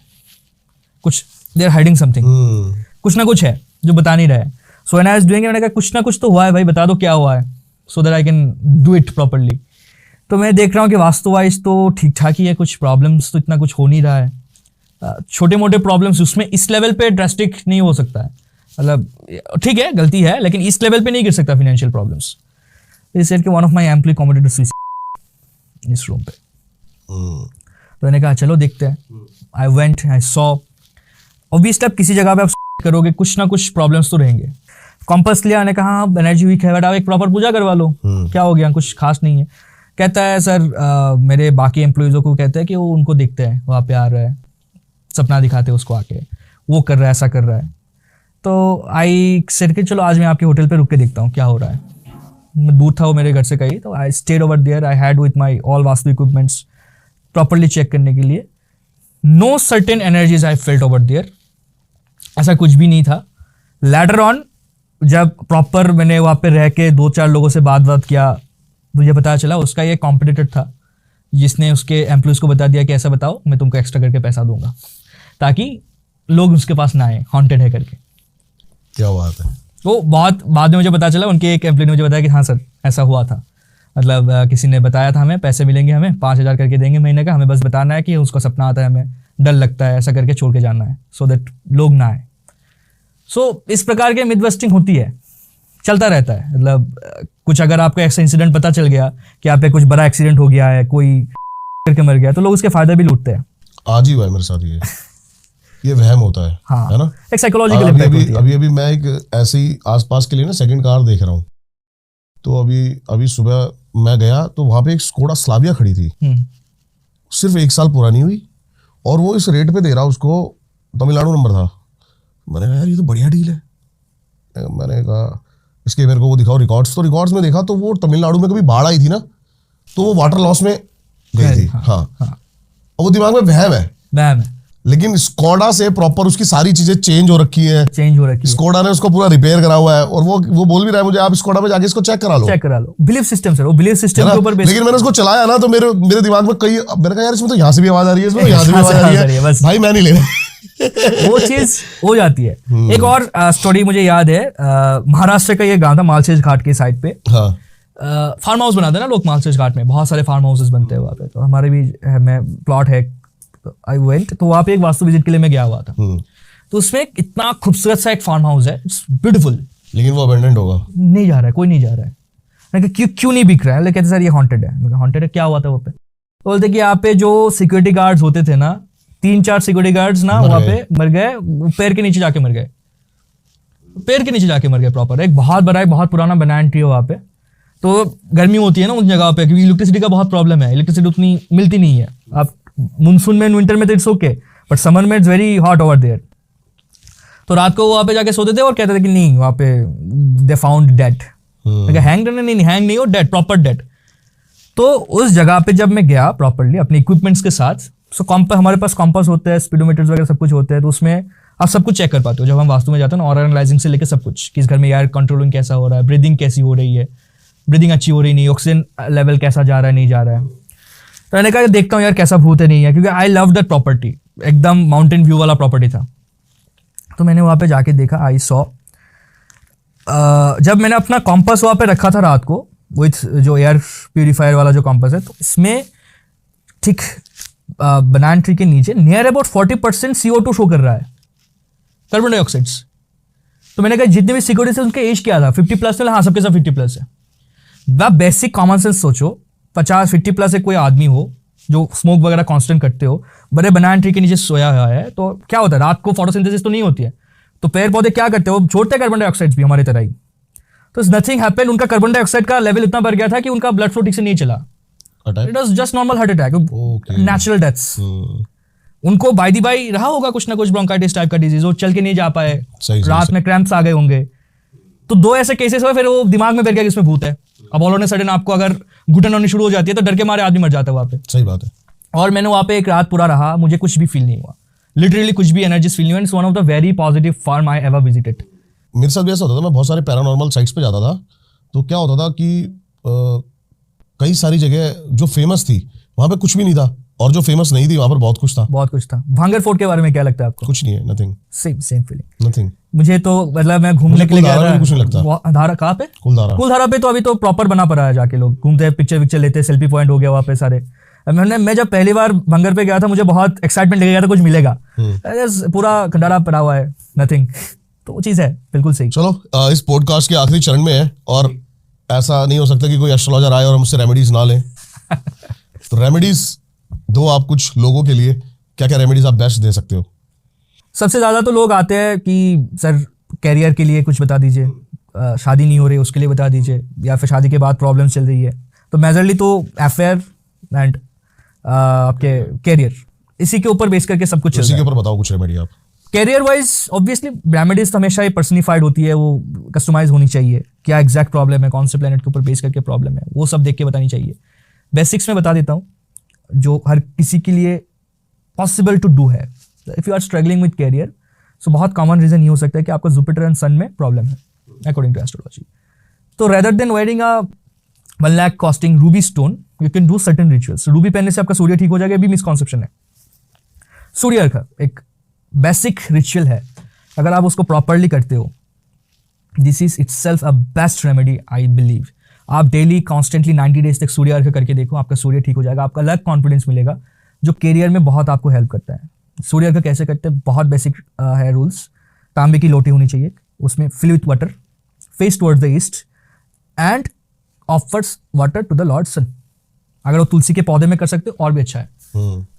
कुछ दे आर हाइडिंग समथिंग, कुछ ना कुछ है जो बता नहीं रहा है। So when I was doing it, मैंने कहा कुछ ना कुछ तो हुआ है भाई, बता दो क्या हुआ है, so that I can do it properly. तो मैं देख रहा हूँ कि वास्तु वाइज तो ठीक ठाक ही है, कुछ प्रॉब्लम्स तो इतना कुछ हो नहीं रहा है, छोटे मोटे प्रॉब्लम्स, उसमें इस लेवल पे ड्रास्टिक नहीं हो सकता है, मतलब ठीक है गलती है, लेकिन इस लेवल पे नहीं गिर सकता फाइनेंशियल प्रॉब्लम्स। इस सेड कि one of my employee committed suicide इस रूम पे। तो मैंने कहा चलो देखते हैं। I went, I saw, obviously आप किसी जगह पे आप करोगे, कुछ ना कुछ प्रॉब्लम्स तो रहेंगे। कॉम्पस लिया, मैंने कहा हाँ एनर्जी वीक है, बट आप एक प्रॉपर पूजा करवा लो, क्या हो गया, कुछ खास नहीं है। कहता है सर मेरे बाकी एम्प्लॉइज़ों को कहते हैं कि वो उनको देखते हैं, वहाँ पे आ रहा है, सपना दिखाते हैं उसको आके, वो कर रहा है, ऐसा कर रहा है। तो आई सेड कि चलो आज मैं आपके होटल पे रुक के देखता हूँ क्या हो रहा है। दूर था वो मेरे घर से कहीं, तो I stayed over there, I had with my all vastu equipments properly check करने के लिए। No certain energies I felt over there, ऐसा कुछ भी नहीं था। लैटर ऑन जब प्रॉपर मैंने वहाँ पे रह के 2-4 लोगों से बात किया, मुझे पता चला उसका ये कॉम्पिटिटर था जिसने उसके एम्प्लॉयज को बता दिया कि ऐसा बताओ, मैं तुमको एक्स्ट्रा करके पैसा दूंगा, ताकि लोग उसके पास ना आए हॉन्टेड है करके। क्या बात है। तो बहुत बाद में मुझे पता चला, उनके एक एम्प्लॉय ने मुझे बताया कि हाँ सर ऐसा हुआ था, मतलब किसी ने बताया था हमें पैसे मिलेंगे, हमें 5,000 करके देंगे महीने का, हमें बस बताना है कि उसको सपना आता है, हमें डर लगता है, ऐसा करके छोड़ के जाना है, सो दैट लोग ना आए। सो इस प्रकार के मिथ बस्टिंग होती है, चलता रहता है। मतलब कुछ अगर आपको ऐसा इंसिडेंट पता चल गया कि आप पे कुछ बड़ा एक्सीडेंट हो गया है, कोई करके मर गया, तो लोग उसके फायदा भी लूटते हैं। आज ही हुआ है मेरे साथ ये वहम होता है। हाँ, है ना, एक साइकोलॉजिकल इम्पैक्ट होती है। अभी मैं एक ऐसे ही आसपास के लिए ना सेकंड कार देख रहा हूँ, तो अभी सुबह मैं गया तो वहां पे एक स्कोडा स्लाविया खड़ी थी, सिर्फ 1 साल पुरानी हुई, और वो इस रेट पे दे रहा उसको, तमिलनाडु नंबर था। मैंने कहा यार ये तो बढ़िया डील है। मैंने कहा इसके मेरे को वो दिखाओ रिकॉर्ड्स, तो रिकॉर्ड्स में देखा तो वो तमिलनाडु में कभी बाढ़ आई थी ना, तो वो वाटर लॉस में गई थी। हाँ। और वो दिमाग में वहम है, लेकिन स्कोडा से प्रॉपर उसकी सारी चीजें चेंज हो रखी है। स्कोडा ने उसको पूरा रिपेयर करा हुआ है, और वो बोल भी रहा है मुझे, आप स्कोडा में जाके इसको चेक करा लो। बिलीफ सिस्टम सर, वो बिलीफ सिस्टम के ऊपर बेस्ड। लेकिन मैंने उसको चलाया ना, तो मेरे दिमाग में मैंने कहा यार इसमें तो यहाँ से भी आवाज आ रही है, इसमें तो यहाँ से भी आवाज आ रही है, भाई मैं नहीं ले रहा। वो चीज हो जाती है। एक और स्टोरी मुझे याद है, महाराष्ट्र का ये गांव था, मालसेज घाट के साइड पे। फार्म हाउस बनाते हैं ना लोग मालसेज घाट में, बहुत सारे फार्म हाउसेस बनते हैं वहाँ पे। तो हमारे भी प्लॉट है, आई वेंट, तो वहाँ पे एक वास्तु विजिट के लिए मैं गया हुआ था। तो उसमें इतना खूबसूरत सा एक फार्म हाउस है, इट्स ब्यूटीफुल, लेकिन वो अबेंडेंट होगा, नहीं जा रहा है, कोई नहीं जा रहा है। मैं क्यों नहीं बिक रहा है? कहते सर ये हॉन्टेड है। हॉन्टेड है, क्या हुआ था वहाँ पे? बोलते कि यहाँ पे जो सिक्योरिटी गार्ड्स होते थे ना, 3-4 सिक्योरिटी गार्ड्स ना वहाँ पे मर गए, पैर के नीचे जाके मर गए, प्रॉपर। एक बहुत बड़ा, बहुत पुराना बनाना ट्री है वहाँ पे। तो गर्मी होती है ना उन जगह पे, क्योंकि इलेक्ट्रिसिटी का बहुत प्रॉब्लम है, इलेक्ट्रिसिटी उतनी मिलती नहीं है। आप मानसून में, विंटर में तो इट्स ओके, बट समर में it's very hot over there. तो रात को वहाँ पे जाके सोते थे और कहते थे कि नहीं, वहाँ पे दे फाउंड डेड। हैंग नहीं, हैंग नहीं हो, डेड, प्रॉपर डेड। तो उस जगह पे जब मैं गया प्रॉपरली अपने इक्विपमेंट्स के साथ, सो हमारे पास कॉम्पास होते हैं, स्पीडोमीटर्स वगैरह सब कुछ होते हैं, तो उसमें आप सब कुछ चेक कर पाते हो जब हम वास्तु में जाते हैं ना, ऑरा एनालाइजिंग से लेकर सब कुछ, कि इस घर में एयर कंट्रोलिंग कैसा हो रहा है, ब्रीदिंग कैसी हो रही है, ब्रीदिंग अच्छी हो रही नहीं, ऑक्सीजन लेवल कैसा जा रहा है, नहीं जा रहा है। तो मैंने कहा देखता हूँ यार कैसा भूत है, नहीं है, क्योंकि आई लव दैट प्रॉपर्टी, एकदम माउंटेन व्यू वाला प्रॉपर्टी था। तो मैंने वहाँ पे जाके देखा, आई सॉ, जब मैंने अपना कॉम्पास वहाँ पे रखा था रात को, विथ जो एयर प्यूरीफायर वाला जो कॉम्पास है, तो इसमें ठीक बनाना ट्री के नीचे नियर अबाउट 40% CO2 शो कर रहा है, कार्बन डाइऑक्साइड्स। तो मैंने कहा जितने भी सिक्योरिटी से उनका एज क्या था, 50+ हाँ सबके सब 50+ है। वह बेसिक कॉमन सेंस सोचो, 50-50+ एक कोई आदमी हो जो स्मोक वगैरह कांस्टेंट करते हो, बड़े बनाना ट्री के नीचे सोया हुआ है, तो क्या होता है रात को फोटोसिंथेसिस तो नहीं होती है, तो पेड़ पौधे क्या करते हैं, वो छोड़ते हैं कार्बन डाइऑक्साइड्स भी हमारी तरह ही। तो नथिंग हैपेंड, उनका कार्बन डाइऑक्साइड का लेवल इतना बढ़ गया था कि उनका ब्लड फ्लो ठीक से नहीं चला, it was just normal heart attack, natural deaths. उनको बाय दी बाय रहा होगा कुछ ना कुछ ब्रोंकाइटिस टाइप का डिजीज, वो चल के नहीं जा पाए, रात में क्रैम्प्स आ गए होंगे। तो 2 ऐसे केसेस हुए, फिर वो दिमाग में बैठ गया कि इसमें भूत है। अब ऑल ऑफ अ सडन आपको अगर घुटन होनी शुरू हो जाती है तो डर के मारे आदमी मर जाता है वहाँ पे। सही बात है। और मैंने वहाँ पे एक रात पूरा रहा, मुझे कुछ भी फील नहीं हुआ, लिटरली कुछ भी एनर्जी फील नहीं हुआ। It's one of the very positive farm I ever visited. मेरे साथ भी ऐसा होता था, मैं बहुत सारे पैरानॉर्मल साइट्स पे जाता था, तो क्या होता था कि कई सारी जगह जो फेमस थी वहाँ पे कुछ भी नहीं था, और जो फेमस नहीं थी वहाँ पर बहुत कुछ था। भांगर फोर्ट के बारे में क्या लगता है आपको? कुछ नहीं है, नथिंग, सेम फीलिंग, नथिंग। मुझे तो मतलब मैं घूमने के लिए गया था, कुछ नहीं लगता। धारा कहाँ पे? कुलधारा पे तो अभी तो प्रॉपर बना पड़ा है, जाके लोग घूमते हैं, पिक्चर लेते हैं, सेल्फी पॉइंट हो गया वहाँ पे सारे। मैं जब पहली बार भंगर पे गया था, मुझे बहुत एक्साइटमेंट लग गया था कुछ मिलेगा, पूरा खंडारा पड़ा हुआ है, नथिंग। तो वो चीज है, बिल्कुल सही। चलो इस पॉडकास्ट के आखिरी चरण में है, और ऐसा नहीं हो सकता कि कोई एस्ट्रोलॉजर आए और हमसे रेमेडीज ना लें। तो रेमेडीज दो आप कुछ लोगों के लिए, क्या क्या रेमेडीज आप बेस्ट दे सकते हो? सबसे ज्यादा तो लोग आते हैं कि सर कैरियर के लिए कुछ बता दीजिए, शादी नहीं हो रही उसके लिए बता दीजिए, या फिर शादी के बाद प्रॉब्लम चल रही है। तो मेजरली तो अफेयर एंड आपके कैरियर, इसी के ऊपर बेस करके सब कुछ। इसी के ऊपर बताओ कुछ रेमेडी आप। कैरियर वाइज ऑब्वियसली रेमेडीज तो हमेशा ही पर्सनिफाइड होती है, वो कस्टमाइज होनी चाहिए, क्या एग्जैक्ट प्रॉब्लम है, कौन से प्लेनेट के ऊपर बेस करके प्रॉब्लम है, वो सब देख के बतानी चाहिए। बेसिक्स में बता देता हूँ जो हर किसी के लिए पॉसिबल टू डू है। If you are struggling with career, so बहुत कॉमन रीजन ये हो सकता है कि आपका जुपिटर एंड सन में प्रॉब्लम है अकॉर्डिंग टू एस्ट्रोलॉजी। तो rather than wearing a 1 lakh costing Ruby stone, you can do certain rituals. Ruby पहनने से आपका सूर्य ठीक हो जाएगा, ये भी मिसकॉन्सेप्शन है। सूर्य अर्घ एक बेसिक रिचुअल है, अगर आप उसको प्रॉपरली करते हो, this is itself a best remedy I believe. आप डेली कॉन्स्टेंटली 90 डेज तक सूर्य अर्घ करके देखो, आपका सूर्य ठीक हो जाएगा, आपका अलग कॉन्फिडेंस मिलेगा जो करियर में बहुत आपको हेल्प करता है। सूर्य अर्घ कैसे करते हैं, बहुत बेसिक है रूल्स। तांबे की लोटी होनी चाहिए, उसमें fill with water, face towards the east and offers water to the lord sun. अगर वो तुलसी के पौधे में कर सकते हो और भी अच्छा है।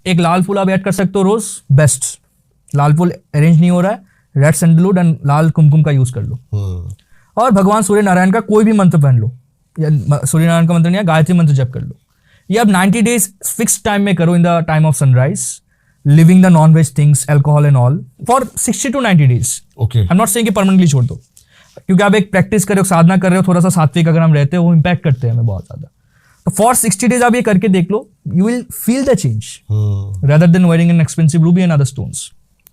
एक लाल फूल आप ऐड कर सकते हो रोज, बेस्ट। लाल फूल अरेंज नहीं हो रहा है, रेड सैंडलवुड एंड लाल कुमकुम का यूज कर लो। और भगवान सूर्य नारायण का कोई भी मंत्र पहन लो, या सूर्य नारायण का मंत्र नहीं है, गायत्री मंत्र जप कर लो। ये अब 90 डेज फिक्स टाइम में करो, in the time of sunrise, living the non veg things, alcohol and all for 60 to 90 days. Okay, I am not saying कि परमानेंटली छोड़ दो, क्योंकि आप एक प्रैक्टिस कर रहे हो, साधना कर रहे हो, थोड़ा सा सात्विक अगर हम रहते हो वो इम्पैक्ट करते हैं हमें बहुत ज्यादा। तो फॉर 60 डेज आप ये करके देख लो, you will feel the change rather than wearing an expensive ruby and other stones.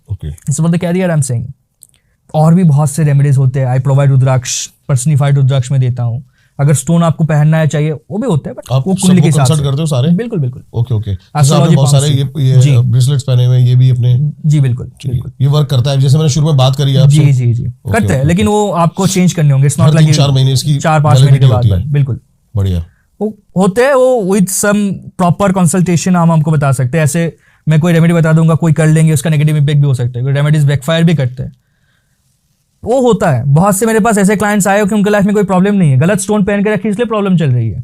Okay, This is what the career I'm saying. और भी बहुत से रेमेडीज होते हैं। आई प्रोवाइड रुद्राक्ष, पर्सनिफाइड रुद्राक्ष में देता हूँ। अगर स्टोन आपको पहनना है चाहिए वो भी होते हैं, बट आप वो कुंडली के सबको हिसाब कंसल्ट से करते हो सारे? बिल्कुल बिल्कुल। ओके ओके, Astrology बहुत सारे palm ये ब्रेसलेट्स पहने हुए हैं, ये भी अपने जी बिल्कुल बिल्कुल ये वर्क करता है, जैसे मैंने शुरू में बात करी है आपसे। जी जी जी करते हैं, लेकिन वो आपको चेंज करने होंगे। इट्स नॉट हर लाइक 3-4 महीने इसकी 4-5 महीने के validity बाद होती है। बिल्कुल बढ़िया। वो होते हैं, वो विद सम प्रॉपर कंसल्टेशन हम हमको बता सकते हैं। ऐसे मैं कोई रेमेडी बता दूंगा, कोई कर लेंगे, उसका नेगेटिव इम्पैक्ट भी हो सकता है। रेमेडीज बैकफायर भी करते हैं, वो होता है। बहुत से मेरे पास ऐसे क्लाइंट्स आए हो कि उनके लाइफ में कोई प्रॉब्लम नहीं है, गलत स्टोन पहन के रखी इसलिए प्रॉब्लम चल रही है।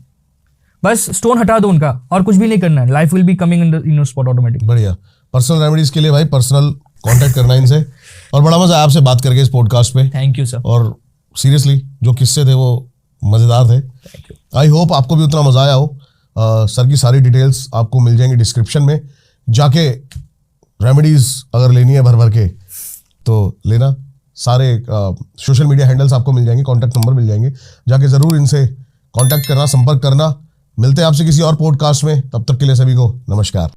बस स्टोन हटा दो उनका, और कुछ भी नहीं करना है, life will be coming in your spot automatic. बढ़िया। पर्सनल रेमेडीज के लिए भाई पर्सनल कांटेक्ट करना इनसे। और बड़ा मजा आया आपसे बात करके इस पॉडकास्ट पे। Thank you sir. और सीरियसली जो किस्से थे वो मजेदार थे। आई होप आपको भी उतना मजा आया हो। सर की सारी डिटेल्स आपको मिल जाएंगी डिस्क्रिप्शन में, जाके रेमेडीज अगर लेनी है भर भर के तो लेना। सारे सोशल मीडिया हैंडल्स आपको मिल जाएंगे, कॉन्टैक्ट नंबर मिल जाएंगे, जाके ज़रूर इनसे कॉन्टैक्ट करना, संपर्क करना। मिलते हैं आपसे किसी और पॉडकास्ट में, तब तक के लिए सभी को नमस्कार।